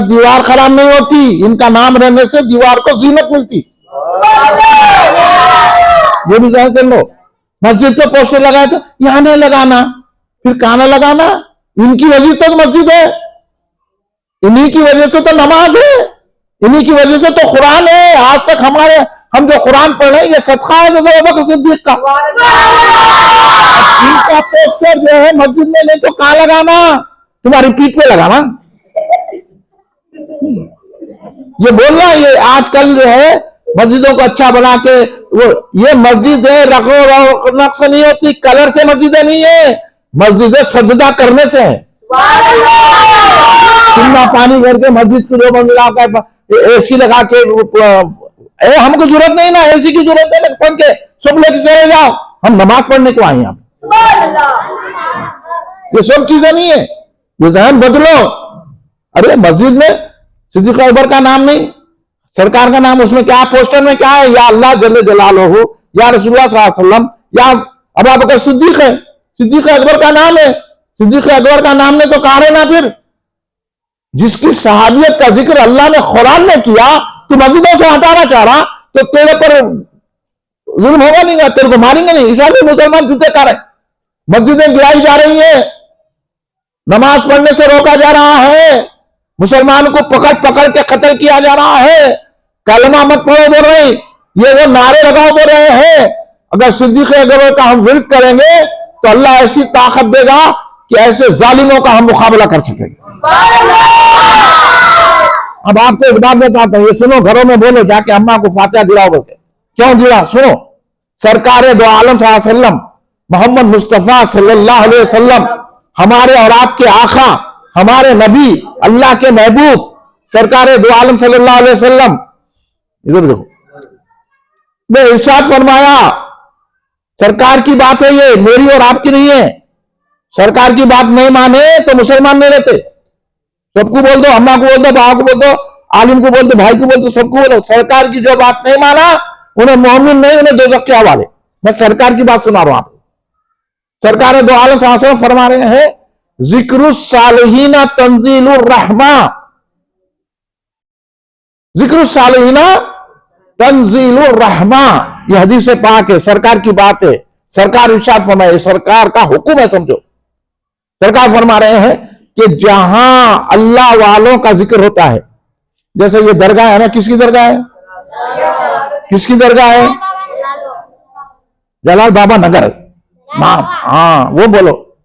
دیوار خراب نہیں ہوتی، ان کا نام رہنے سے دیوار کو زینت ملتی. یہ بھی جان کر لو. مسجد پہ پوسٹر لگائے تو یہاں نہیں لگانا، پھر کہاں لگانا؟ ان کی وجہ تو مسجد ہے، انہی کی وجہ سے تو نماز ہے، انہی کی وجہ سے تو قرآن ہے. آج تک ہم جو قرآن پڑھ رہے ہیں یہ صدقہ ہے حضرت ابوبکر صدیق کا. ان کا پوسٹر جو ہے مسجد میں نہیں تو کہاں لگانا؟ تمہاری پیٹ پہ لگانا. یہ بولنا یہ آج کل جو ہے مسجدوں کو اچھا بنا کے یہ مسجد ہے رقم و نقص نہیں ہوتی، کلر سے مسجدیں نہیں ہے، مسجدیں سجدہ کرنے سے ہیں. چنا پانی کر کے مسجد کو جو منگلا اے سی لگا کے ہم کو ضرورت نہیں نا اے سی کی ضرورت ہے، پڑھ کے سب لے کے چلے جاؤ، ہم نماز پڑھنے کو آئے ہیں. یہ سب چیزیں نہیں ہے، یہ ذہن بدلو. ارے مسجد میں صدیق اکبر کا نام نہیں، سرکار کا نام اس میں کیا پوسٹر میں کیا ہے؟ یا اللہ جل جلالہ، یا رسول اللہ صلی اللہ علیہ وسلم، یا ابوبکر صدیق ہے. صدیق اکبر کا نام ہے. صدیق اکبر کا نام نے تو کہا ہے نا. پھر جس کی صحابیت کا ذکر اللہ نے قرآن میں کیا تو مسجدوں سے ہٹانا چاہ رہا تو تیرے پر ظلم ہوگا نہیں گا، تیرے کو ماریں گے نہیں. اس لیے مسلمان جوتے کھا رہے، مسجدیں گرائی جا رہی ہیں، نماز پڑھنے سے روکا جا رہا ہے، مسلمان کو پکڑ پکڑ کے قتل کیا جا رہا ہے. کلمہ مت پڑھو بول رہے ہیں، یہ وہ نعرے لگاؤ بول رہے ہیں. اگر صدیق اکبر کا ہم ورد کریں گے تو اللہ ایسی طاقت دے گا کہ ایسے ظالموں کا ہم مقابلہ کر سکیں گے. اب آپ کو ایک بات بتاتا ہوں، یہ سنو، گھروں میں بولو جا کے اماں کو فاتحہ دلاؤ بولتے. کیوں دلا؟ سنو، سرکار دو عالم صلی اللہ علیہ وسلم محمد مصطفیٰ صلی اللہ علیہ وسلم ہمارے اور آپ کے آقا، ہمارے نبی، اللہ کے محبوب سرکار دو عالم صلی اللہ علیہ وسلم ادھر دیکھو نے ارشاد فرمایا، سرکار کی بات ہے یہ، میری اور آپ کی نہیں ہے. سرکار کی بات نہیں مانے تو مسلمان نہیں رہتے. سب کو بول دو، اماں کو بول دو، بابا کو بول دو، عالم کو بول دو، بھائی کو بول دو، سب کو بولو سرکار کی جو بات نہیں مانا انہیں مومن نہیں، انہیں دوزخ کے حوالے. میں سرکار کی بات سنا رہا ہوں آپ کو. سرکار دو عالم صلی اللہ علیہ وسلم فرما رہے ہیں ذکر الصالحین تنزیل الرحمہ. ذکر الصالحین تنزیل الرحمہ، یہ حدیث پاک ہے، سرکار کی بات ہے. سرکار ارشاد فرمائے، سرکار کا حکم ہے، سمجھو. سرکار فرما رہے ہیں کہ جہاں اللہ والوں کا ذکر ہوتا ہے، جیسے یہ درگاہ ہے نا، کس کی درگاہ ہے؟ کس کی درگاہ ہے؟ جلال بابا نگر. ہاں وہ بولو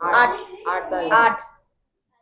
8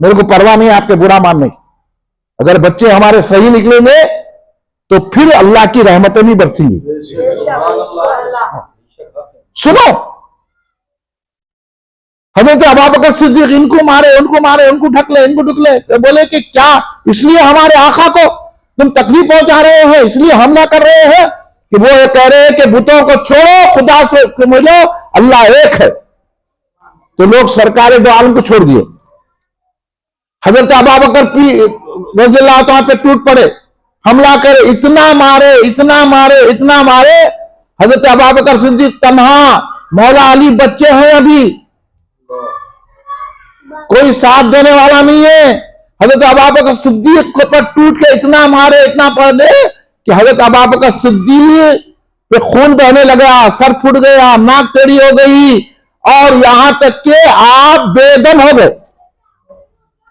میرے کو پرواہ نہیں ہے آپ کے برا ماننے کی. اگر بچے ہمارے صحیح نکلیں گے تو پھر اللہ کی رحمتیں بھی برسیں گی. سنو, حضرت ابوبکر صدیق ان کو مارے, ان کو مارے, ان کو ڈھکلے, ان کو ڈھکلے, بولے کہ کیا اس لیے ہمارے آقا کو تم تکلیف پہنچا رہے ہیں, اس لیے حملہ کر رہے ہیں کہ وہ یہ کہہ رہے ہیں کہ بتوں کو چھوڑو, خدا سے ملو, اللہ ایک ہے. تو لوگ سرکار دو عالم کو چھوڑ دیے. حضرت ابوبکر رضی اللہ تعالیٰ پہ ٹوٹ پڑے, حملہ کرے, اتنا مارے, اتنا مارے, اتنا مارے. حضرت ابوبکر صدیق تنہا, مولا علی بچے ہیں ابھی, کوئی ساتھ دینے والا نہیں ہے. حضرت ابوبکر صدیق کو پر ٹوٹ کے اتنا مارے, اتنا پڑے کہ حضرت ابوبکر صدیق پہ خون بہنے لگا, سر پھٹ گیا, ناک ٹیڑھی ہو گئی, اور یہاں تک کہ آپ بے دم ہو گئے.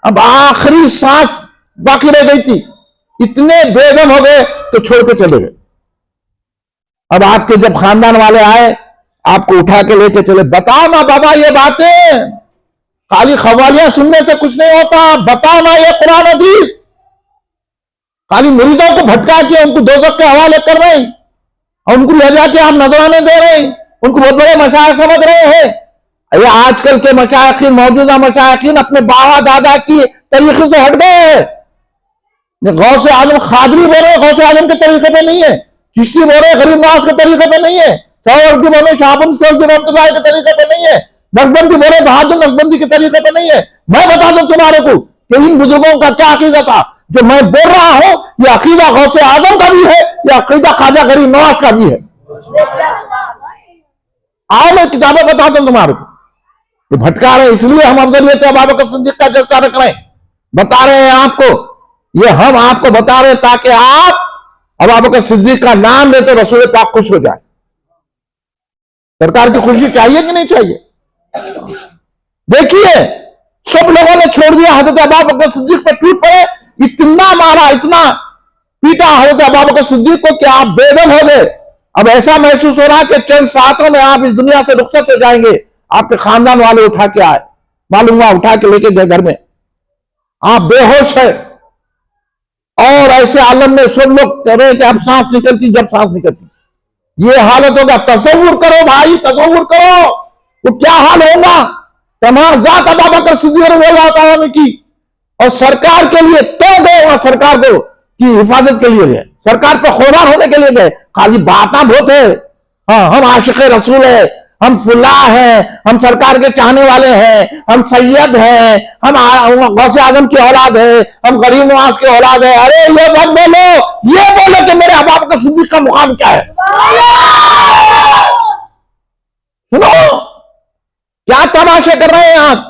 اب آخری سانس باقی رہ گئی تھی, اتنے بے دم ہو گئے تو چھوڑ کے چلے گئے. اب آپ کے جب خاندان والے آئے, آپ کو اٹھا کے لے کے چلے, بتاؤ نا بابا یہ باتیں, خالی خوالیاں سننے سے کچھ نہیں ہوتا, بتاؤ نا یہ قرآن حدیث. خالی مریدوں کو بھٹکا کے ان کو دوزخ کے حوالے کر رہے ہیں, اور ان کو لے جا کے آپ نذرانے دے رہے ہیں, ان کو بہت بڑے مشائخ سمجھ رہے ہیں. یہ آج کل کے مشائخین, موجودہ مشائخین اپنے بابا دادا کی طریقے سے ہٹ گئے ہیں. غوث اعظم قادری بول رہے غوث اعظم کے طریقے پہ نہیں ہے, چشتی بول رہے غریب نواز کے طریقے پہ نہیں ہے, سہروردی بول رہے شاہبند سیدی رحمۃ اللہ کے طریقے پہ نہیں ہے, نقشبندی بول رہے بہادر نقشبندی کے طریقے پہ نہیں ہے. میں بتا دوں تمہارے کو کہ ان بزرگوں کا کیا عقیدہ تھا. جو میں بول رہا ہوں یہ عقیدہ غوث اعظم کا بھی ہے, یہ عقیدہ خواجہ غریب نواز کا بھی ہے. آؤ میں کتابیں بتاتا ہوں تمہارے کو. یہ بھٹکا رہے اس لیے ہم افضلیت ابوبکر صدیق کا جلسہ رکھ رہے ہیں, بتا رہے ہیں آپ کو, یہ ہم آپ کو بتا رہے ہیں تاکہ آپ ابوبکر صدیق کا نام لے تو رسول پاک خوش ہو جائے. سرکار کی خوشی چاہیے کہ نہیں چاہیے؟ دیکھیے سب لوگوں نے چھوڑ دیا, حضرت ابوبکر صدیق پہ ٹوٹ پڑے, اتنا مارا, اتنا پیٹا حضرت ابوبکر صدیق کو کہ آپ بے دم ہو گئے. اب ایسا محسوس ہو رہا کہ چند ساعتوں میں آپ اس دنیا سے رخصت ہو جائیں گے. آپ کے خاندان والے اٹھا کے آئے, معلوم ہوا اٹھا کے لے کے گئے گھر میں, آپ بے ہوش ہے, اور ایسے عالم میں سب لوگ کہہ رہے ہیں کہ اب سانس نکلتی, جب سانس نکلتی. یہ حالت ہوگا, تصور کرو بھائی, تصور کرو وہ کیا حال ہوگا. تمام ذات ابوبکر صدیق رضی اللہ تعالیٰ کی, اور سرکار کے لیے تو گئے, وہاں سرکار کو کی حفاظت کے لیے گئے, سرکار پہ قربان ہونے کے لیے گئے. خالی باتیں بہت ہے, ہاں ہم عاشق رسول ہیں, ہم فلاح ہیں, ہم سرکار کے چاہنے والے ہیں, ہم سید ہیں, ہم غوث اعظم کی اولاد ہیں, ہم غریب نواز کی اولاد ہیں. ارے یہ مت بولو, یہ بولو کہ میرے ابوبکر صدیق کا مقام کیا ہے. سنو کیا تماشے کر رہے ہیں آپ.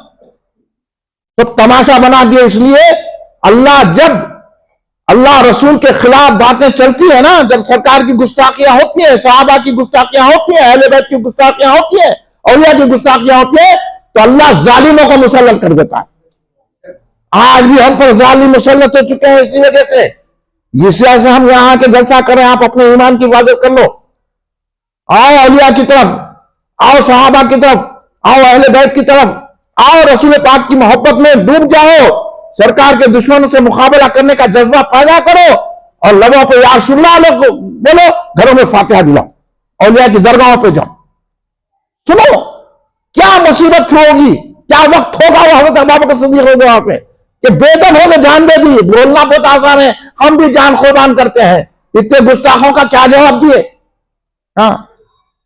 تو تماشا بنا دیا اس لیے اللہ, جب اللہ رسول کے خلاف باتیں چلتی ہیں نا, جب سرکار کی گستاخیاں ہوتی ہیں, صحابہ کی گستاخیاں ہوتی ہیں, اہل بیت کی گستاخیاں ہوتی ہیں, اولیاء کی گستاخیاں ہوتی ہیں, تو اللہ ظالموں کو مسلط کر دیتا ہے. آج بھی ہم پر ظالم مسلط ہو چکے ہیں اسی وجہ سے. اس وجہ سے ہم یہاں کے جلسہ کریں, آپ اپنے ایمان کی حفاظت کر لو. آؤ اولیاء کی طرف, آؤ صحابہ کی طرف, آؤ اہل بیت کی طرف, آؤ رسول پاک کی محبت میں ڈوب جاؤ, سرکار کے دشمنوں سے مقابلہ کرنے کا جذبہ پیدا کرو, اور لبوں پہ یا رسول اللہ بولو, گھروں میں فاتحہ دلاؤ, اولیاء کی درگاہوں پہ جاؤ. سنو کیا مصیبت ہوگی, کیا وقت ہوگا وہ حضرت ابوبکر صدیق رضی اللہ پہ کہ بے دم ہو کے جان دے دی. بولنا بہت آسان ہے, ہم بھی جان قربان کرتے ہیں. اتنے گستاخوں کا کیا جواب دیے. ہاں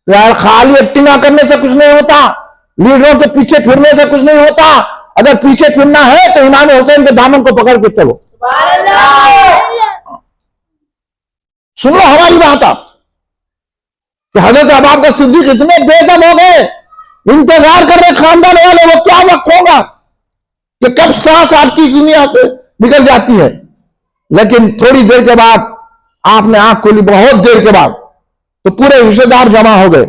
یار, خالی ایکٹنگ کرنے سے کچھ نہیں ہوتا, لیڈروں کے پیچھے پھرنے سے کچھ نہیں ہوتا. اگر پیچھے پھرنا ہے تو امام حسین کے دامن کو پکڑ کے چلو. سنو ہماری بات آپ کہ حضرت ابوبکر صدیق اتنے بے دم ہو گئے, انتظار کر رہے خاندان والے, وہ کیا وقت ہوگا کہ کب سانس آپ کی دنیا سے نکل جاتی ہے. لیکن تھوڑی دیر کے بعد آپ نے آنکھ کھولی, بہت دیر کے بعد, تو پورے رشتے دار جمع ہو گئے.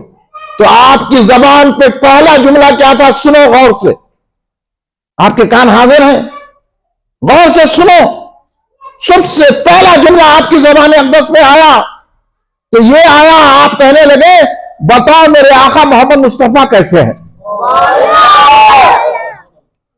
تو آپ کی زبان پہ پہلا جملہ کیا تھا, سنو غور سے. آپ کے کان حاضر ہیں, غور سے سنو. سب سے پہلا جملہ آپ کی زبان اقدس میں آیا تو یہ آیا, آپ کہنے لگے بتاؤ میرے آقا محمد مصطفیٰ کیسے ہیں.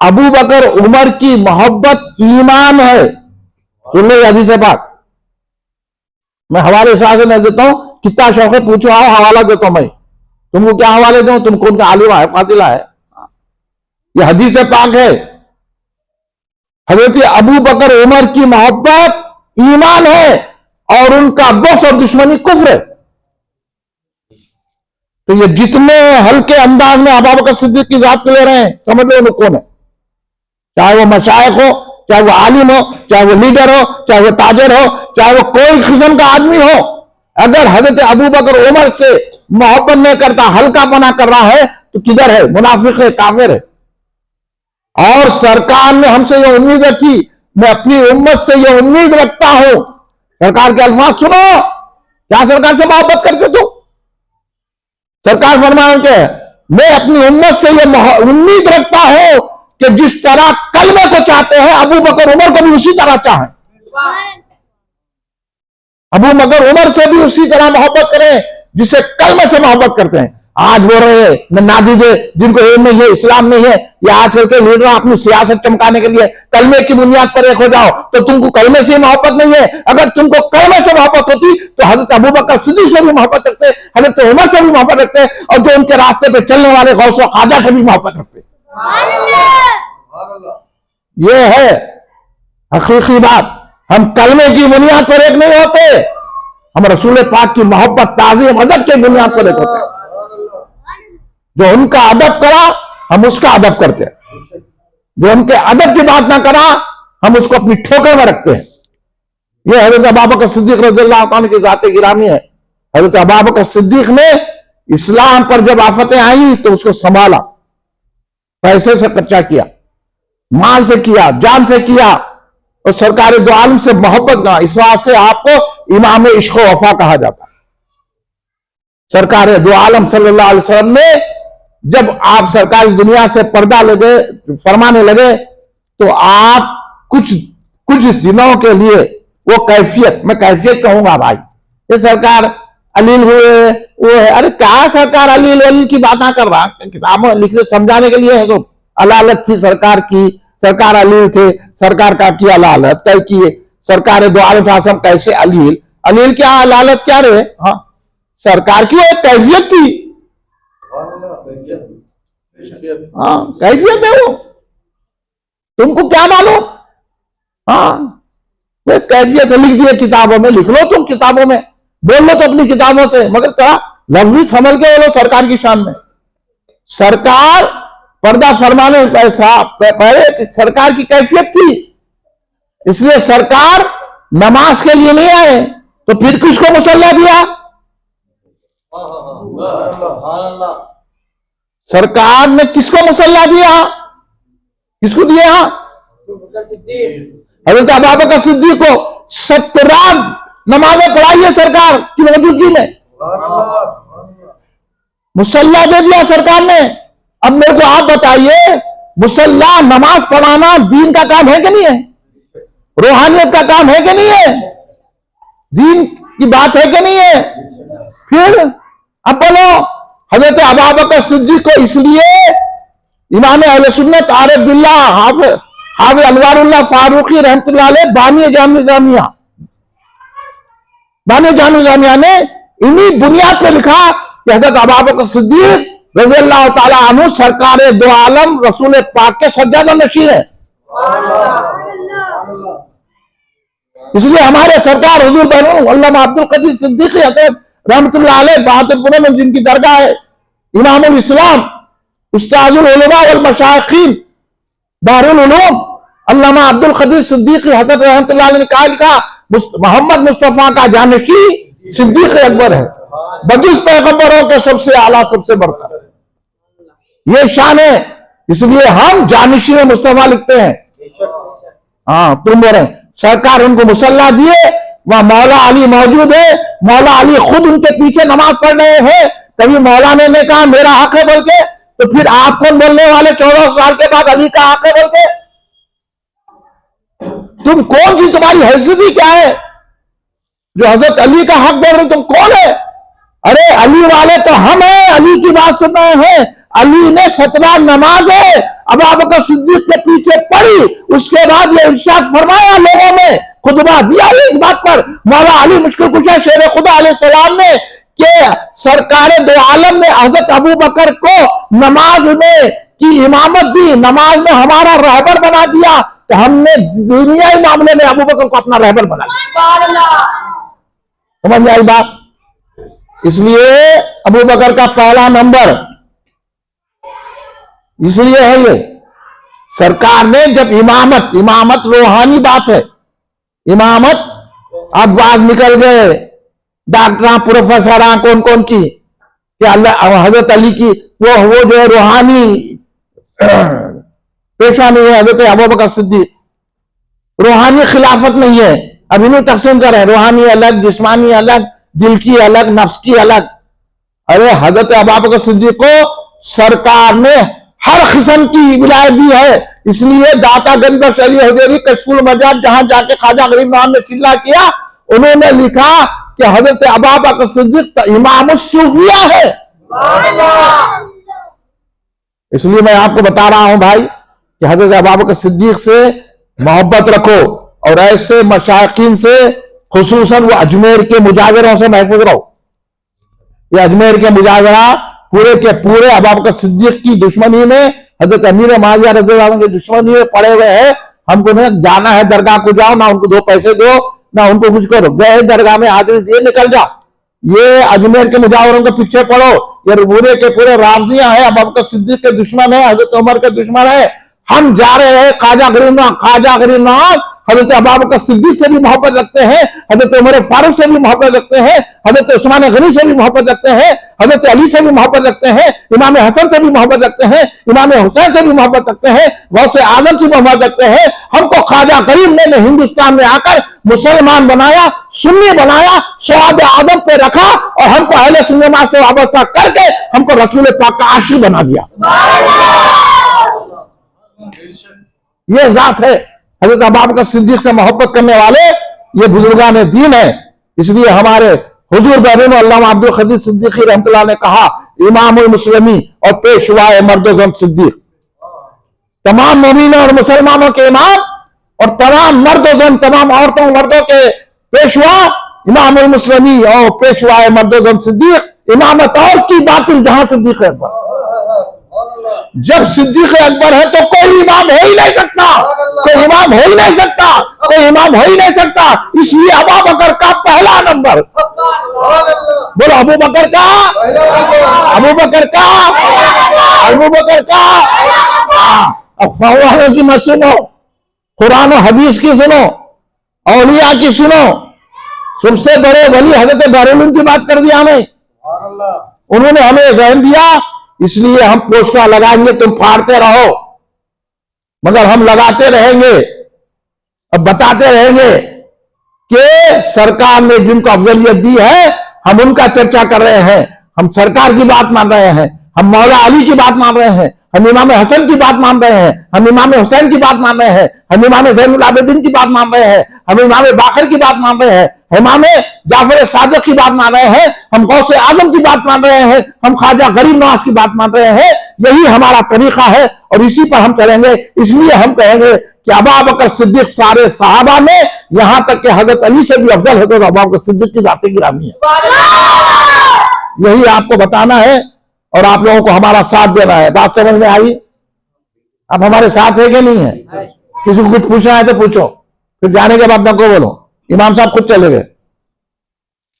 ابو بکر عمر کی محبت ایمان ہے. سن لو حدیث پاک. میں حوالے سے نہیں دیتا ہوں, کتنا شوق ہے پوچھو, آؤ حوالہ دیتا ہوں. میں تم کو کیا حوالے دوں؟ تم کون کا عالمہ ہے, فاضلہ ہے؟ یہ حدیث پاک ہے. حضرت ابو بکر عمر کی محبت ایمان ہے اور ان کا بغض اور دشمنی کفر ہے. تو یہ جتنے ہلکے انداز میں ابو بکر صدیق کی ذات کو لے رہے ہیں, سمجھ لو وہ کون ہے. چاہے وہ مشائخ ہو, چاہے وہ عالم ہو, چاہے وہ لیڈر ہو, چاہے وہ تاجر ہو, چاہے وہ کوئی قسم کا آدمی ہو, اگر حضرت ابو بکر عمر سے محبت نہیں کرتا, ہلکا پنا کر رہا ہے, تو کدھر ہے؟ منافق ہے, کافر ہے. اور سرکار نے ہم سے یہ امید رکھی, میں اپنی امت سے یہ امید رکھتا ہوں. سرکار کے الفاظ سنو, کیا سرکار سے محبت کرتے تو؟ سرکار فرمائیں کہ میں اپنی امت سے یہ امید رکھتا ہوں کہ جس طرح کلمے کو چاہتے ہیں, ابو بکر عمر کو بھی اسی طرح چاہیں. ابو بکر عمر سے بھی اسی طرح محبت کریں جسے کلمے سے محبت کرتے ہیں. آج بول رہے ہیں نادیجے جن کو علم نہیں ہے, اسلام نہیں ہے, یا آج کل کے لیڈر اپنی سیاست چمکانے کے لیے کلمے کی بنیاد پر ایک ہو جاؤ, تو تم کو کلمے سے محبت نہیں ہے. اگر تم کو کلمے سے محبت ہوتی تو حضرت ابو بکر صدیق سے بھی محبت رکھتے, حضرت عمر سے بھی محبت رکھتے, اور جو ان کے راستے پہ چلنے والے غوث و خواجہ سے بھی محبت رکھتے. یہ ہے حقیقی بات. ہم کلمے کی بنیاد پر ایک نہیں ہوتے, ہم رسول پاک کی محبت, تعظیم, ادب کی بنیاد پر ایک ہوتے ہیں. جو ان کا ادب کرا ہم اس کا ادب کرتے ہیں, جو ان کے ادب کی بات نہ کرا ہم اس کو اپنی ٹھوکر میں رکھتے ہیں. یہ حضرت ابو بکر صدیق رضی اللہ عنہ کی ذات گرامی ہے. حضرت ابو بکر صدیق نے اسلام پر جب آفتیں آئیں تو اس کو سنبھالا, پیسے سے خرچہ کیا, مال سے کیا, جان سے کیا, اور سرکار دو عالم سے محبت کا. اس وجہ سے آپ کو امام عشق و وفا کہا جاتا ہے. سرکار دو عالم صلی اللہ علیہ وسلم نے جب آپ سرکار دنیا سے پردہ لگے فرمانے لگے, تو آپ کچھ دنوں کے لیے وہ کیفیت, میں کیفیت کہوں گا بھائی, یہ سرکار علیل ہوئے, وہ ہے, ارے کیا سرکار علیل ولیل کی باتیں کر رہا, کتابوں لکھنے سمجھانے کے لیے ہے. تو علالت تھی سرکار کی, سرکار علیل تھے, سرکار کا کی علالت طے کیے. سرکار دو عالم صلی اللہ علیہ وسلم کیسے علیل کیا, علالت کیا رہے. ہاں, سرکار کی ایک کیفیت تھی. ہاں, کیفیت ہے وہ, تم کو کیا معلوم. ہاں, وہ کیفیت لکھ دیے کتابوں میں, لکھ لو تم کتابوں میں, بول لو تو اپنی کتابوں سے, مگر تھوڑا لفظی سنبھل کے بولو سرکار کی شان میں. سرکار پردہ فرمانے پہلے سرکار کی کیفیت تھی, اس لیے سرکار نماز کے لیے نہیں آئے, تو پھر کس کو مصلی دیا؟ سرکار نے کس کو مصلی دیا؟ کس کو دیا؟ حضرت ابو بکر صدیق کو 17 نمازیں پڑھائی ہے سرکار کی موجودگی میں, مصلی دے دیا سرکار نے. اب میرے کو آپ بتائیے, مصلی نماز پڑھانا دین کا کام ہے کہ نہیں ہے؟ روحانیت کا کام ہے کہ نہیں ہے؟ دین کی بات ہے کہ نہیں ہے؟ پھر اب بولو, حضرت ابو بکر صدیق کو اس لیے امام اہل سنت عارف باللہ حافظ انوار اللہ فاروقی رحمۃ اللہ علیہ بانی جامع جامعہ نے انہی بنیاد پہ لکھا کہ حضرت ابو بکر صدیق رضی اللہ تعالی عنہ سرکار دو عالم رسول پاک کے سجادہ نشین ہے. اس لیے ہمارے سرکار حضور بہنوں علامہ عبد القدیر صدیقی حضرت رحمۃ اللہ علیہ بہادرپور میں جن کی درگاہ ہے, امام الاسلام, استاذ العلماء والمشائخین, بحر العلوم, علامہ عبد القدیر صدیقی حضرت رحمۃ اللہ علیہ نے کہا لکھا محمد مصطفیٰ کا جانشین صدیق اکبر ہے, بجز پیغمبروں کے سب سے اعلیٰ, سب سے برتر. یہ شان ہے, اس لیے ہم جانشین مصطفیٰ لکھتے ہیں. ہاں, تم بول رہے ہیں سرکار ان کو مصلی دیے, وہاں مولا علی موجود ہے, مولا علی خود ان کے پیچھے نماز پڑھ رہے ہیں. کبھی مولانا نے کہا میرا حق ہے بول کے, تو پھر آپ کون بولنے والے 14 سال کے بعد علی کا حق ہے بول کے؟ تم کون سی, تمہاری حیثیت کیا ہے جو حضرت علی کا حق بول رہے, تم کون ہے؟ ارے علی والے تو ہم ہیں, علی کی بات سن رہے ہیں. علی نے 17 نمازیں ابو بکر صدیق کے پیچھے پڑی. اس کے بعد یہ ارشاد فرمایا لوگوں میں خطبہ دیا اس بات پر مولا علی مشکل کشا شیر خدا علیہ السلام نے کہ سرکار دو عالم نے حضرت ابو بکر کو نماز میں کی امامت دی, نماز میں ہمارا رہبر بنا دیا, تو ہم نے دنیائی معاملے میں ابو بکر کو اپنا رہبر بنا دیا. سمجھ میں آئی بات؟ اس لیے ابو بکر کا پہلا نمبر اس لیے ہے یہ سرکار نے جب امامت روحانی بات ہے. امامت اب بات نکل گئے ڈاکٹر پروفیسر کون کی کہ اللہ حضرت علی کی وہ جو ہے روحانی پیشوا نہیں ہے حضرت ابوبکر صدیق, روحانی خلافت نہیں ہے. اب انہیں تقسیم کریں روحانی الگ, جسمانی الگ, دل کی الگ, نفس کی الگ. ارے حضرت ابوبکر صدیق کو سرکار نے ہر قسم کی ولایت دی ہے. اس لیے داتا گنج بخش علی حضیری کشف المجاب جہاں جا کے خواجہ غریب نواز نے چلا کیا, انہوں نے لکھا کہ حضرت ابوبکر صدیق امام الصوفیہ ہے. اس لیے میں آپ کو بتا رہا ہوں بھائی کہ حضرت ابوبکر صدیق سے محبت رکھو اور ایسے مشائخین سے خصوصاً وہ اجمیر کے مجاوروں سے محفوظ رہو. یہ اجمیر کے مجاورہ پورے کے پورے ابوبکر صدیق کی دشمنی میں, حضرت امیر معاویہ رضی اللہ عنہ کی دشمنی میں پڑے ہوئے ہیں. ہم کو نہیں جانا ہے درگاہ کو جاؤ, نہ ان کو 2 پیسے دو, نہ ان کو کچھ کرو, گئے درگاہ میں حاضری دیے نکل جا. یہ اجمیر کے مجاوروں کے پیچھے پڑو, یہ پورے کے پورے رافضیاں ہیں, ابوبکر صدیق کے دشمن ہیں, حضرت عمر کے دشمن ہیں. ہم جا رہے ہیں خواجہ غریب نواز حضرت ابوبکر صدیق سے بھی محبت رکھتے ہیں, حضرت عمر فاروق سے بھی محبت رکھتے ہیں, حضرت عثمان غنی سے بھی محبت رکھتے ہیں, حضرت علی سے بھی محبت رکھتے ہیں, امام حسن سے بھی محبت رکھتے ہیں, امام حسین سے بھی محبت رکھتے ہیں, غوث اعظم سے بھی محبت رکھتے ہیں. ہم کو خواجہ غریب نے ہندوستان میں آ کر مسلمان بنایا, سنی بنایا, سواد اعظم پہ رکھا اور ہم کو اہل سنت سے وابستہ کر کے ہم کو رسول پاک کا عاشق بنا دیا. یہ ذات ہے حضرت ابوبکر صدیق سے محبت کرنے والے, یہ بزرگان دین ہیں. اس لیے ہمارے حضور بہرین علامہ عبد القدیر صدیقی رحمۃ اللہ نے کہا امام المسلمین اور پیشوائے مرد و زن صدیق, تمام مومنوں اور مسلمانوں کے امام اور تمام مرد و زن, تمام عورتوں مردوں کے پیشوا امام المسلمین اور پیشوائے مرد و زن صدیق. امامت اور کی باطل جہاں صدیق اکبر. جب صدیق اکبر ہے تو کوئی امام ہو ہی نہیں سکتا, کوئی امام ہو ہی نہیں سکتا, کوئی امام ہو ہی نہیں سکتا. اس لیے ابوبکر کا پہلا نمبر, بولو ابوبکر کا, ابوبکر کا, ابوبکر کا. افواہوں کی مت سنو, قرآن و حدیث کی سنو, اولیاء کی سنو. سب سے بڑے ولی حضرت بحرالعلوم کی بات کر دیا ہمیں, انہوں نے ہمیں ذہن دیا. اس لیے ہم پوسٹر لگائیں گے, تم پھاڑتے رہو, مگر ہم لگاتے رہیں گے, اب بتاتے رہیں گے کہ سرکار نے جن کو افضلیت دی ہے ہم ان کا چرچا کر رہے ہیں, ہم سرکار کی بات مان رہے ہیں, ہم مولا علی کی بات مان رہے ہیں, ہم امام حسن کی بات مان رہے ہیں, ہم امام حسین کی بات مان رہے ہیں, ہم امام زین العابدین کی بات مان رہے ہیں, ہم امام باقر کی بات مان رہے ہیں, امام جعفر صادق کی بات مان رہے ہیں, ہم غوث اعظم کی بات مان رہے ہیں, ہم خواجہ غریب نواز کی بات مان رہے ہیں. یہی ہمارا طریقہ ہے اور اسی پر ہم چلیں گے. اس لیے ہم کہیں گے کہ ابوبکر صدیق سارے صحابہ میں یہاں تک کہ حضرت علی سے بھی افضل ہے تو ابوبکر صدیق کی ذات گرامی ہے. یہی آپ کو بتانا ہے اور آپ لوگوں کو ہمارا ساتھ دینا ہے. بات سمجھ میں آئی؟ اب ہمارے ساتھ ہے کہ نہیں ہے؟ کسی کو کچھ پوچھنا ہے تو پوچھو, پھر جانے کے بعد نہ کو بولو. امام صاحب خود چلے گئے,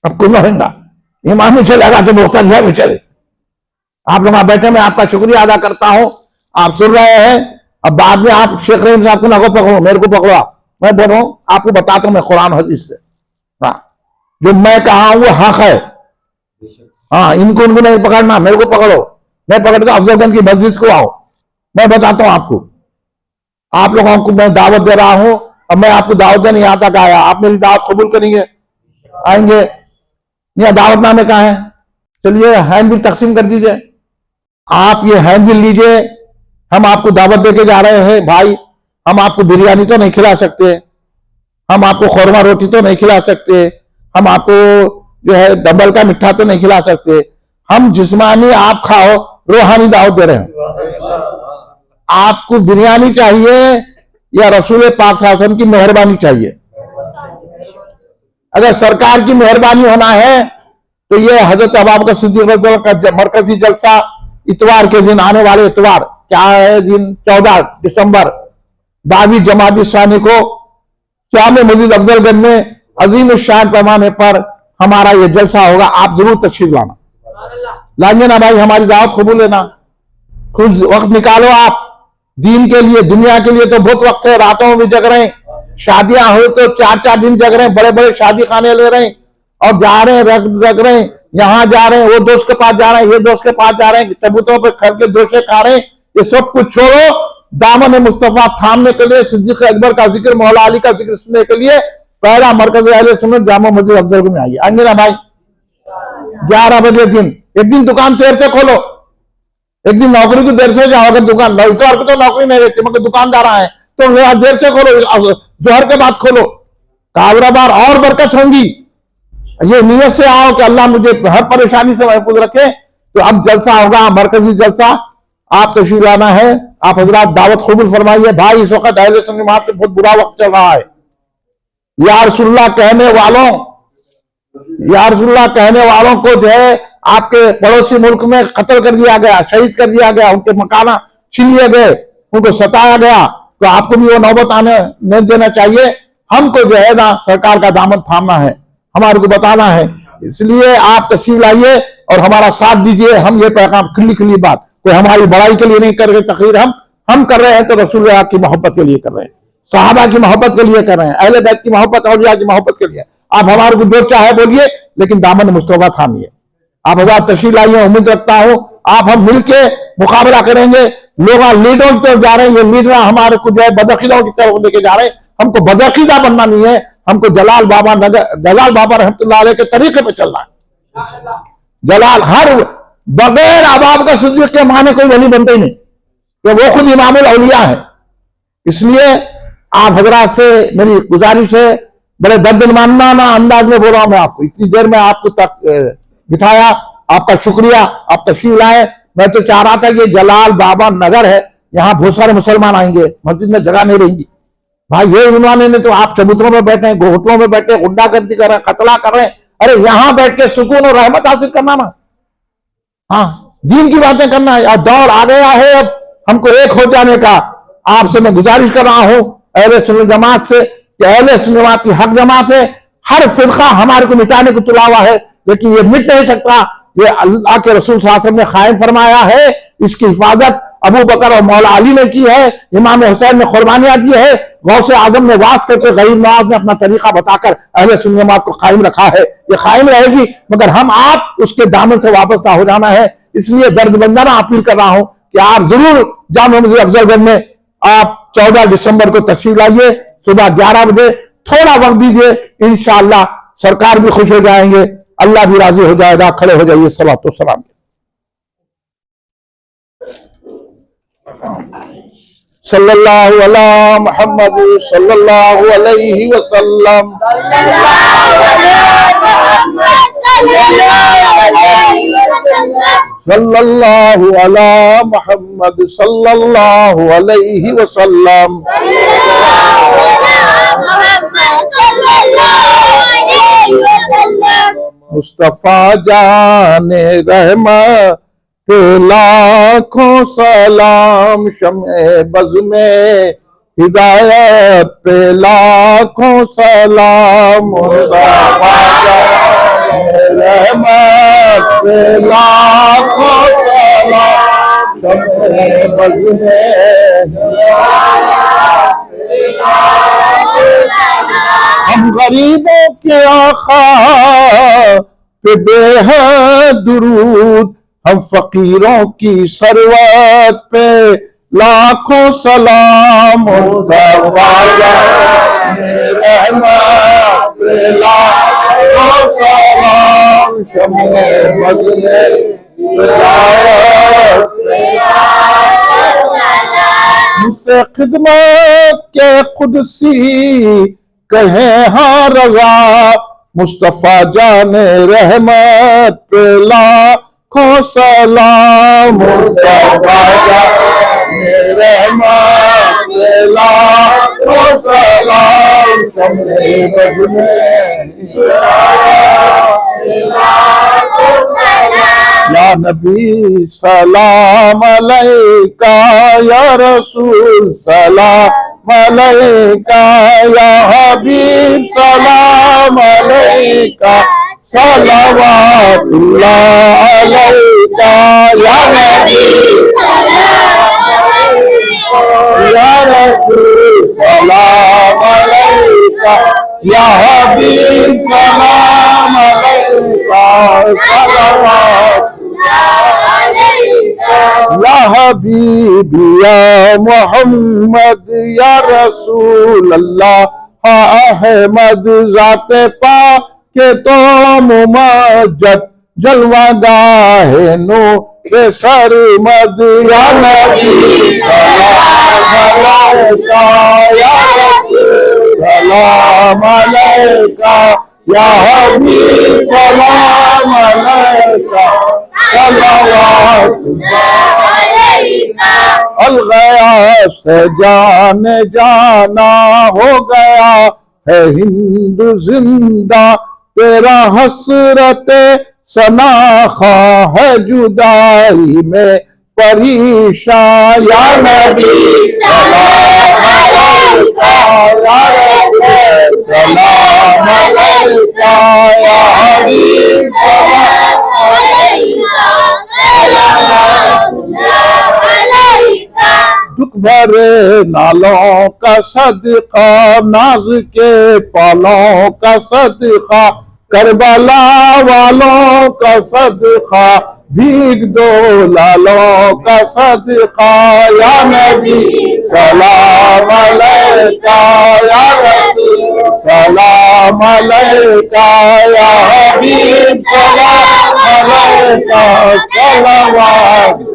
اب کون رہیں گا, امام ہی چلے گا تو مختار صاحب بھی چلے. آپ لوگ بیٹھے, میں آپ کا شکریہ ادا کرتا ہوں, آپ سن رہے ہیں. اب بعد میں آپ شیخ رحیم صاحب کو نہ کو پکڑو, میرے کو پکڑو. میں بول رہا ہوں, آپ کو بتاتا ہوں میں قرآن حدیث سے, ہاں جو میں کہا ہوں وہ حق ہے. ہاں ان کو نہیں پکڑنا, میرے کو پکڑو. میں پکڑتا ہوں افضل گنج کی مسجد کو آؤ, میں بتاتا ہوں آپ کو. آپ لوگوں کو میں دعوت دے رہا ہوں, اب میں آپ کو دعوت دینے یہاں تک آیا, آپ میری دعوت قبول کریں گے؟ آئیں گے؟ یہ دعوت نامے کہاں ہیں؟ چلیے ہینڈ بل تقسیم کر دیجئے. آپ یہ ہینڈ بل لیجئے, ہم آپ کو دعوت دے کے جا رہے ہیں بھائی. ہم آپ کو بریانی تو نہیں کھلا سکتے, ہم آپ کو خورما روٹی تو نہیں کھلا سکتے, ہم آپ کو جو ہے ڈبل کا مٹھا تو نہیں کھلا سکتے. ہم جسمانی آپ کھاؤ, روحانی دعوت دے رہے ہیں. آپ کو بریانی چاہیے یا رسول پاک صلی اللہ علیہ وسلم کی مہربانی چاہیے؟ اگر سرکار کی مہربانی ہونا ہے تو یہ حضرت ابوبکر صدیق رضی اللہ عنہ کا مرکزی جلسہ اتوار کے دن، آنے والے اتوار، کیا ہے دن 14 دسمبر 22 جمادی ثانی کو جامع مسجد افضل گنج میں عظیم الشان پیمانے پر ہمارا یہ جلسہ ہوگا. آپ ضرور تشریف لانا. لائیں گے نا بھائی؟ ہماری دعوت قبول لینا. خود وقت نکالو آپ دین کے لیے. دنیا کے لیے تو بہت وقت ہے، راتوں میں بھی جگ رہے ہیں، شادیاں ہو تو 4 دن جگ رہے ہیں، بڑے بڑے شادی خانے لے رہے ہیں اور جا رہے ہیں، جگ رہے ہیں، یہاں جا رہے ہیں، وہ دوست کے پاس جا رہے ہیں، یہ دوست کے پاس جا رہے ہیں، چبوتروں پہ کھڑ کے دوشے کھا رہے ہیں. یہ سب کچھ چھوڑو، دامن مصطفیٰ تھامنے کے لیے، صدیق اکبر کا ذکر، مولا علی کا ذکر سننے کے لیے پہلا مرکز اہل سنت جامع مسجد افضل گنج میں آئیے. آئیں گے نا بھائی؟ 11 بجے دن. ایک دن دکان دیر سے کھولو، ایک دن نوکری کی دیر سے جاؤ. اگر دکان اتوار کو تو نوکری نہیں رہتی مگر دکاندار آئے تو دیر سے کھولو، ظہر کے بعد کھولو. کاروبار اور برکت ہوں گی. یہ نیت سے آؤ کہ اللہ مجھے ہر پریشانی سے محفوظ رکھے. تو اب جلسہ ہوگا، مرکزی جلسہ، آپ تشریف لانا ہے. آپ حضرات دعوت قبول فرمائیے. بھائی اس وقت اہل سنت جماعت میں بہت برا وقت چل رہا ہے. یا رسول اللہ کہنے والوں، یا رسول اللہ کہنے والوں کو جو ہے آپ کے پڑوسی ملک میں قتل کر دیا گیا، شہید کر دیا گیا، ان کے مکانہ چھین لیے گئے، ان کو ستایا گیا. تو آپ کو بھی وہ نوبت آنے نہیں دینا چاہیے. ہم کو جو ہے نا سرکار کا دامن تھامنا ہے، ہمارے کو بتانا ہے. اس لیے آپ تشریف لائیے اور ہمارا ساتھ دیجئے. ہم یہ پیغام کھلی بات، کوئی ہماری بڑائی کے لیے نہیں کر رہے تقریر. ہم کر رہے ہیں تو رسول اللہ کی محبت کے لیے کر رہے ہیں، صحابہ کی محبت کے لیے کر رہے ہیں، اہل بیت کی محبت، اولیاء کی محبت کے لیے. آپ ہمارے کو جو چاہے بولیے لیکن دامن مصطفیٰ تھامیے. آپ حضرات تشریف لائیے. امید رکھتا ہوں آپ ہم مل کے مقابلہ کریں گے. لوگ لیڈروں کی طرف جا رہے ہیں، یہ لیڈر ہمارے کو جو ہے بدعقیدوں کی طرف لے کے جا رہے ہیں. ہم کو بدعقیدہ بننا نہیں ہے، ہم کو جلال بابا رحمۃ اللہ علیہ کے طریقے پہ چلنا ہے. جلال ہر بغیر ابوبکر صدیق کے معنی کوئی ولی بنتے ہی نہیں، کہ وہ خود امام الاولیاء ہے. اس لیے آپ حضرات سے میری گزارش ہے، بڑے دردمندانہ انداز میں بول رہا ہوں میں آپ کو. اتنی دیر میں آپ کو بٹھایا، آپ کا شکریہ، آپ تشریف لائے. میں تو چاہ رہا تھا کہ جلال بابا نگر ہے، یہاں بہت سارے مسلمان آئیں گے، مسجد میں جگہ نہیں رہیں گی. بھائی یہ عنوان نے تو آپ چبوتروں میں بیٹھے ہیں، ہوٹلوں میں بیٹھے، غنڈہ گردی کر رہے ہیں، قتلہ کر رہے ہیں. ارے یہاں بیٹھ کے سکون اور رحمت حاصل کرنا نا، ہاں دین کی باتیں کرنا ہے. اور دور آ گیا ہے اب ہم کو ایک ہو جانے کا. آپ سے میں گزارش کر رہا ہوں اہل سنت جماعت سے کہ اہل سنت جماعت کی حق جماعت ہے. ہر فرقہ ہمارے کو مٹانے کو تلا ہوا ہے لیکن یہ مٹ نہیں سکتا. یہ اللہ کے رسول صلی اللہ علیہ وسلم نے قائم فرمایا ہے. اس کی حفاظت ابو بکر اور مولا علی نے کی ہے، امام حسین نے قربانیاں دی ہے، غوث اعظم نے واس کر کے غریب نواز نے اپنا طریقہ بتا کر اہل سنت جماعت کو قائم رکھا ہے. یہ قائم رہے گی مگر ہم آپ اس کے دامن سے واپس نہ ہو جانا ہے. اس لیے دردمندانہ اپیل کر رہا ہوں کہ آپ ضرور جامع مسجد افضل گنج میں آپ 14 دسمبر کو تشریف لائیے. صبح 11 بجے تھوڑا وقت دیجئے، انشاءاللہ سرکار بھی خوش ہو جائیں گے، اللہ بھی راضی ہو جائے گا. کھڑے ہو جائیے. صلوات و سلام. صلی اللہ علی محمد صلی اللہ علیہ وسلم. صلی اللہ علی محمد صلی اللہ علیہ وسلم. مصطفیٰ جان رحمت لاکھوں سلام، شمع بز میں ہدایت پہ لاکھوں سلام. مصطفیٰ جان رحمت پہ لاکھوں سلام، شمع بز میں ہم غریبوں کے آقا پہ بے حد درود، ہم فقیروں کی ثروت پہ لاکھوں سلام. مصطفیٰ جان رحمت پہ لاکھوں سلام، شمع بز میں ہدایت پہ مجھ سے خدمت کے قدسی کہیں ہاں رضا. مصطفیٰ جان رحمت پہ لاکھوں سلام. مصطفیٰ جان رحمت لاکھوں سلام شمع بز میں یا نبی سلام علیکہ یا رسول سلام علیکہ یا حبیب سلام علیکہ صلوات اللہ علیکہ یا نبی یا رسول سلام علیکہ یا حبیب سلام علیکہ صلوات یا حبیب یا محمد یا رسول اللہ احمد ذات پاک کہ تو ممجد جلوہ گاہ نور سرمد یا نبی سلام علیکہ یا رسول سلام علیکہ یا حبیب سلام علیکہ صلوات الغیاث سے جان جانا ہو گیا ہے ہند زندہ تیرا حسرت ثنا خواہ ہے جدائی میں پریشان یا نبی سلام علیکہ یا رسول سلام علیکہ یا حبیب سلام علیکہ دکھ بھرے نالوں کا صدقہ ناز کے پالوں کا صدقہ کربلا والوں کا صدقہ بھیگ دو لالوں کا صدقہ یا نبی سلام علیکہ یا رسول سلام علیکہ یا حبیب سلام علیکہ صلوات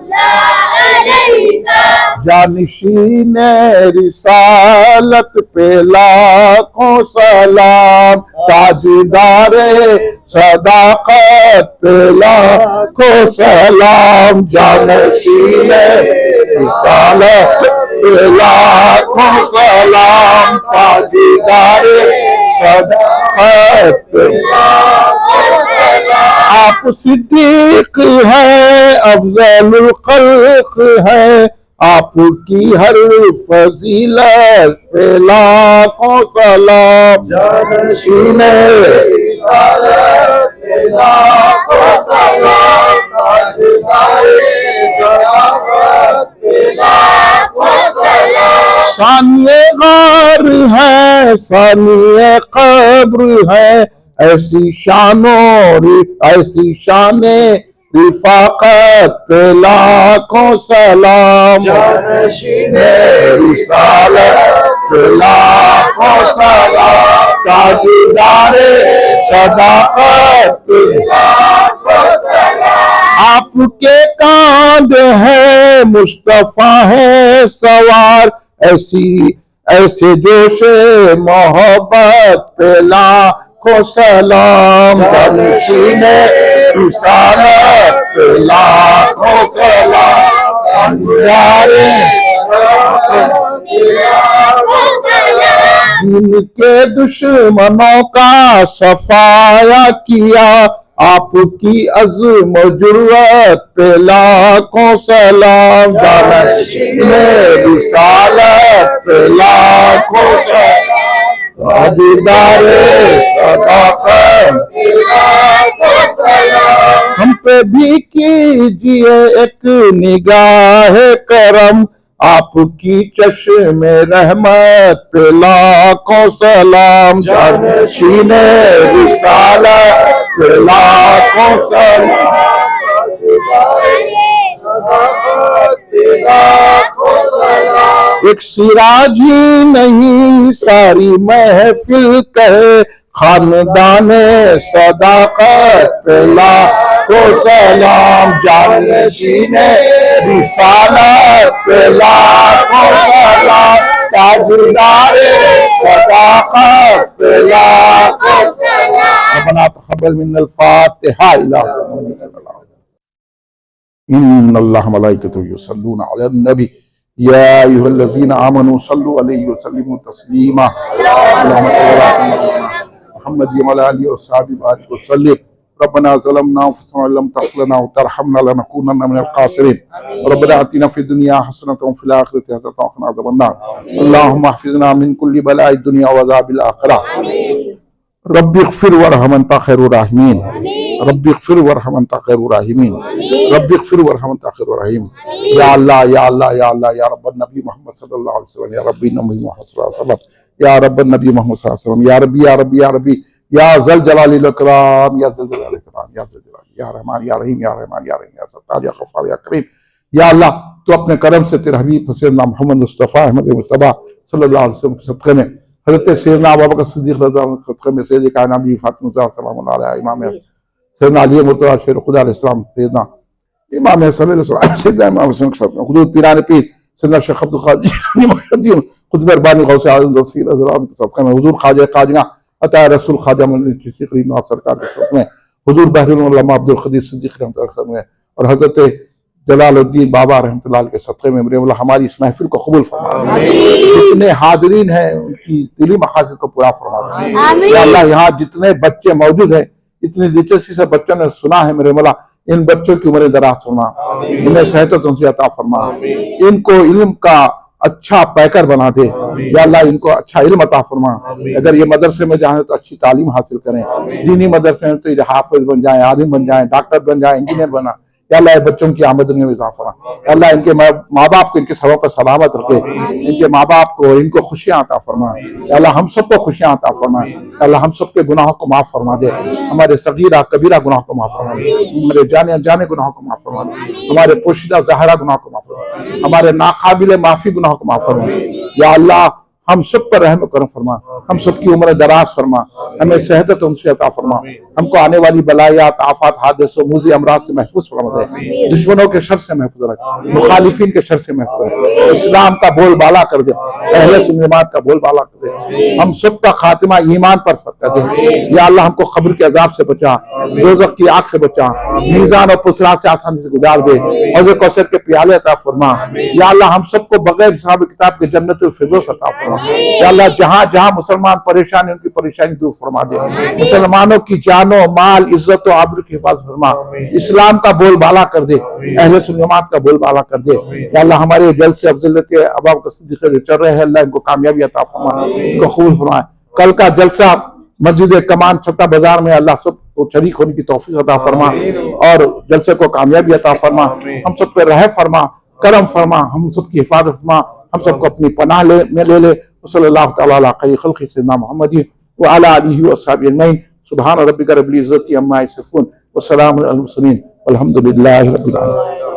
جانشین رسالت پہ لاکھوں سلام تاجدار صداقت پہ لاکھوں سلام جانشین رسالت پہ لاکھوں سلام تاجدار صداقت پہ لاکھوں سلام آپ صدیق ہیں افضل الخلق ہیں آپ کی ہر فضیلت پہ لاکھوں سلام جانشین رسالت پہ لاکھوں سلام تاجدار صداقت پہ لاکھوں سلام ثانی غار ہے ثانی قبر ہے ایسی شان رفاقت پہ لاکھوں سلام جانشین رسالت پہ لاکھوں سلام تاجدار صداقت پہ لاکھوں سلام آپ کے کاندھے ہیں مصطفیٰ ہیں سوار ایسے جوش محبت پہ لاکھوں سلام جانشین رسالت پہ لاکھوں سلام دین کے دشمنوں کا صفایا کیا آپ کی عزم و جرات پہ لاکھوں سلام جانشین رسالت پہ لاکھوں سلام تاجدار صداقت پہ لاکھوں سلام ہم پہ بھی کیجئے ایک نگاہ کرم آپ کی چشم رحمت پہ لاکھوں سلام جانشین رسالت پہ لاکھوں سلام ایک سراج ہی نہیں ساری محفل کہے خاندان صداقت پہ لاکھوں سلام جانشین رسالت پہ لاکھوں سلام تاجدار صداقت پہ لاکھوں سلام ربنا تقبل منا الفاتحہ ان اللہ ملائکتہ یصلون علی النبی يا أيها الذين آمنوا صلوا عليه وسلموا تسليما اللهم صل على محمد وعلى آله وصحبه وبارك وسلم ربنا ظلمنا أنفسنا وإن لم تغفر لنا وترحمنا لنكونن من الخاسرين ربنا آتنا في الدنيا حسنة وفي الآخرة حسنة وقنا عذاب النار اللهم احفظنا من كل بلاء الدنيا وعذاب الآخرة رب اغفر وارحم انت خیر الراحمین رب اغفر وارحم انت خیر الراحمین رب اغفر وارحم انت خیر الراحمین یا اللہ یا اللہ یا اللہ یا رب النبی محمد صلی اللہ علیہ وسلم یا ربی نبی محمد صلی اللہ علیہ وسلم یا رب النبی محمد صلی اللہ علیہ وسلم یا ربی یا ربی یا ربی یا ذل جلال الاکرام یا ذل جلال الاکرام یا ذل جلال یا رحمان یا رحیم یا رحمان یا رحیم یا ستار یا غفار یا کریم یا اللہ تو اپنے کرم سے تیرے حبیب سیدنا محمد مصطفیٰ احمد مصطفیٰ صلی اللہ علیہ وسلم کے صدقے میں حضرت سیدنا ابوبکر صدیق رضی اللہ عنہ کے صدقے میں سید کائنات بی فاطمہ سلام اللہ علیہ امام سیدنا علی مرتضیٰ شیر خدا علیہ السلام سیدنا امام صلی اللہ علیہ وسلم سیدنا امام حسین کے صدقے میں حضور پیران پیر سیدنا شیخ عبد القادر جیلانی محی الدین قطب اربانی غوث اعظم رضی اللہ عنہ کے صدقے میں حضور خواجہ قاجیاں عطا رسول خواجہ معین چشتی قریب نواز سرکار کے صدقے میں حضور بحر العلماء عبد القدیر صدیق رحمۃ اللہ علیہ اور حضرت جلال الدین بابا رحمۃ اللہ علیہ کے صدقے میں میرے مولا ہماری اس محفل کو قبول فرما جتنے حاضرین ہیں ان کی دلی مقاصد کو پورا فرما یا اللہ یہاں جتنے بچے موجود ہیں اتنی دلچسپی سے بچوں نے سنا ہے میرے مولا ان بچوں کی عمر دراز فرما انہیں صحت و تندرستی عطا فرما ان کو علم کا اچھا پیکر بنا دے یا اللہ ان کو اچھا علم عطا فرما اگر یہ مدرسے میں جائیں تو اچھی تعلیم حاصل کریں دینی مدرسے میں تو یہ حافظ بن جائیں عالم بن جائیں ڈاکٹر بن جائیں انجینئر بنا یا اللہ بچوں کی آمدنی میں اضافہ فرما یا اللہ ان کے ماں باپ کو ان کے سروں پر سلامت رکھے ان کے ماں باپ کو ان کو خوشیاں عطا فرما یا اللہ ہم سب کو خوشیاں عطا فرما یا اللہ ہم سب کے گناہوں کو معاف فرما دے ہمارے صغیرہ کبیرہ گناہوں کو معاف فرما دے ہمارے جانے انجانے گناہوں کو معاف فرما دے ہمارے پوشیدہ ظاہرہ گناہوں کو معاف فرما دے ہمارے ناقابل معافی گناہوں کو معاف فرما دے یا اللہ ہم سب پر رحم و کرم فرما ہم سب کی عمر دراز فرما ہمیں صحت و تندرستی عطا فرما ہم کو آنے والی بلایات آفات حادث و موذی امراض سے محفوظ فرما دے دشمنوں کے شر سے محفوظ رکھ مخالفین کے شر سے محفوظ رکھ اسلام کا بول بالا کر دے اہل سنت جماعت کا بول بالا کر دے ہم سب کا خاتمہ ایمان پر کر دے یا اللہ ہم کو قبر کے عذاب سے بچا دوزخ کی آگ سے بچا میزان اور پسرات سے آسانی سے گزار دے حوض کوثر کے پیالے عطا فرما یا اللہ ہم سب کو بغیر حساب کتاب کے جنت الفردوس عطا فرما یا اللہ جہاں جہاں مسلمان پریشان ہیں ان کی پریشانی دور فرما دے مسلمانوں کی جانوں مال عزت و آبرو کی حفاظت فرما اسلام کا بول بالا کر دے اہل سنت جماعت کا بول بالا کر دے یا اللہ ہمارے جلد سے افضلیت ابوبکر صدیق جو چل رہے ہیں اللہ ان کو کامیابی عطا فرما ان کو قبول فرمائے کل کا جلسہ مسجد کمان چھتا بازار میں اللہ سب کو شریک ہونے کی توفیق عطا فرما اور جلسے کو کامیابی عطا فرما ہم سب پہ رحم فرما کرم فرما ہم سب کی حفاظت فرما ہم سب کو اپنی پناہ میں لے لے صلی اللہ تعالیٰ علیہ خیر خلق سیدنا محمد وعلی آلہ وصحبہ اجمعین سبحان ربک رب العزۃ عما یصفون والسلام علی المرسلین والحمد للہ رب العالمین.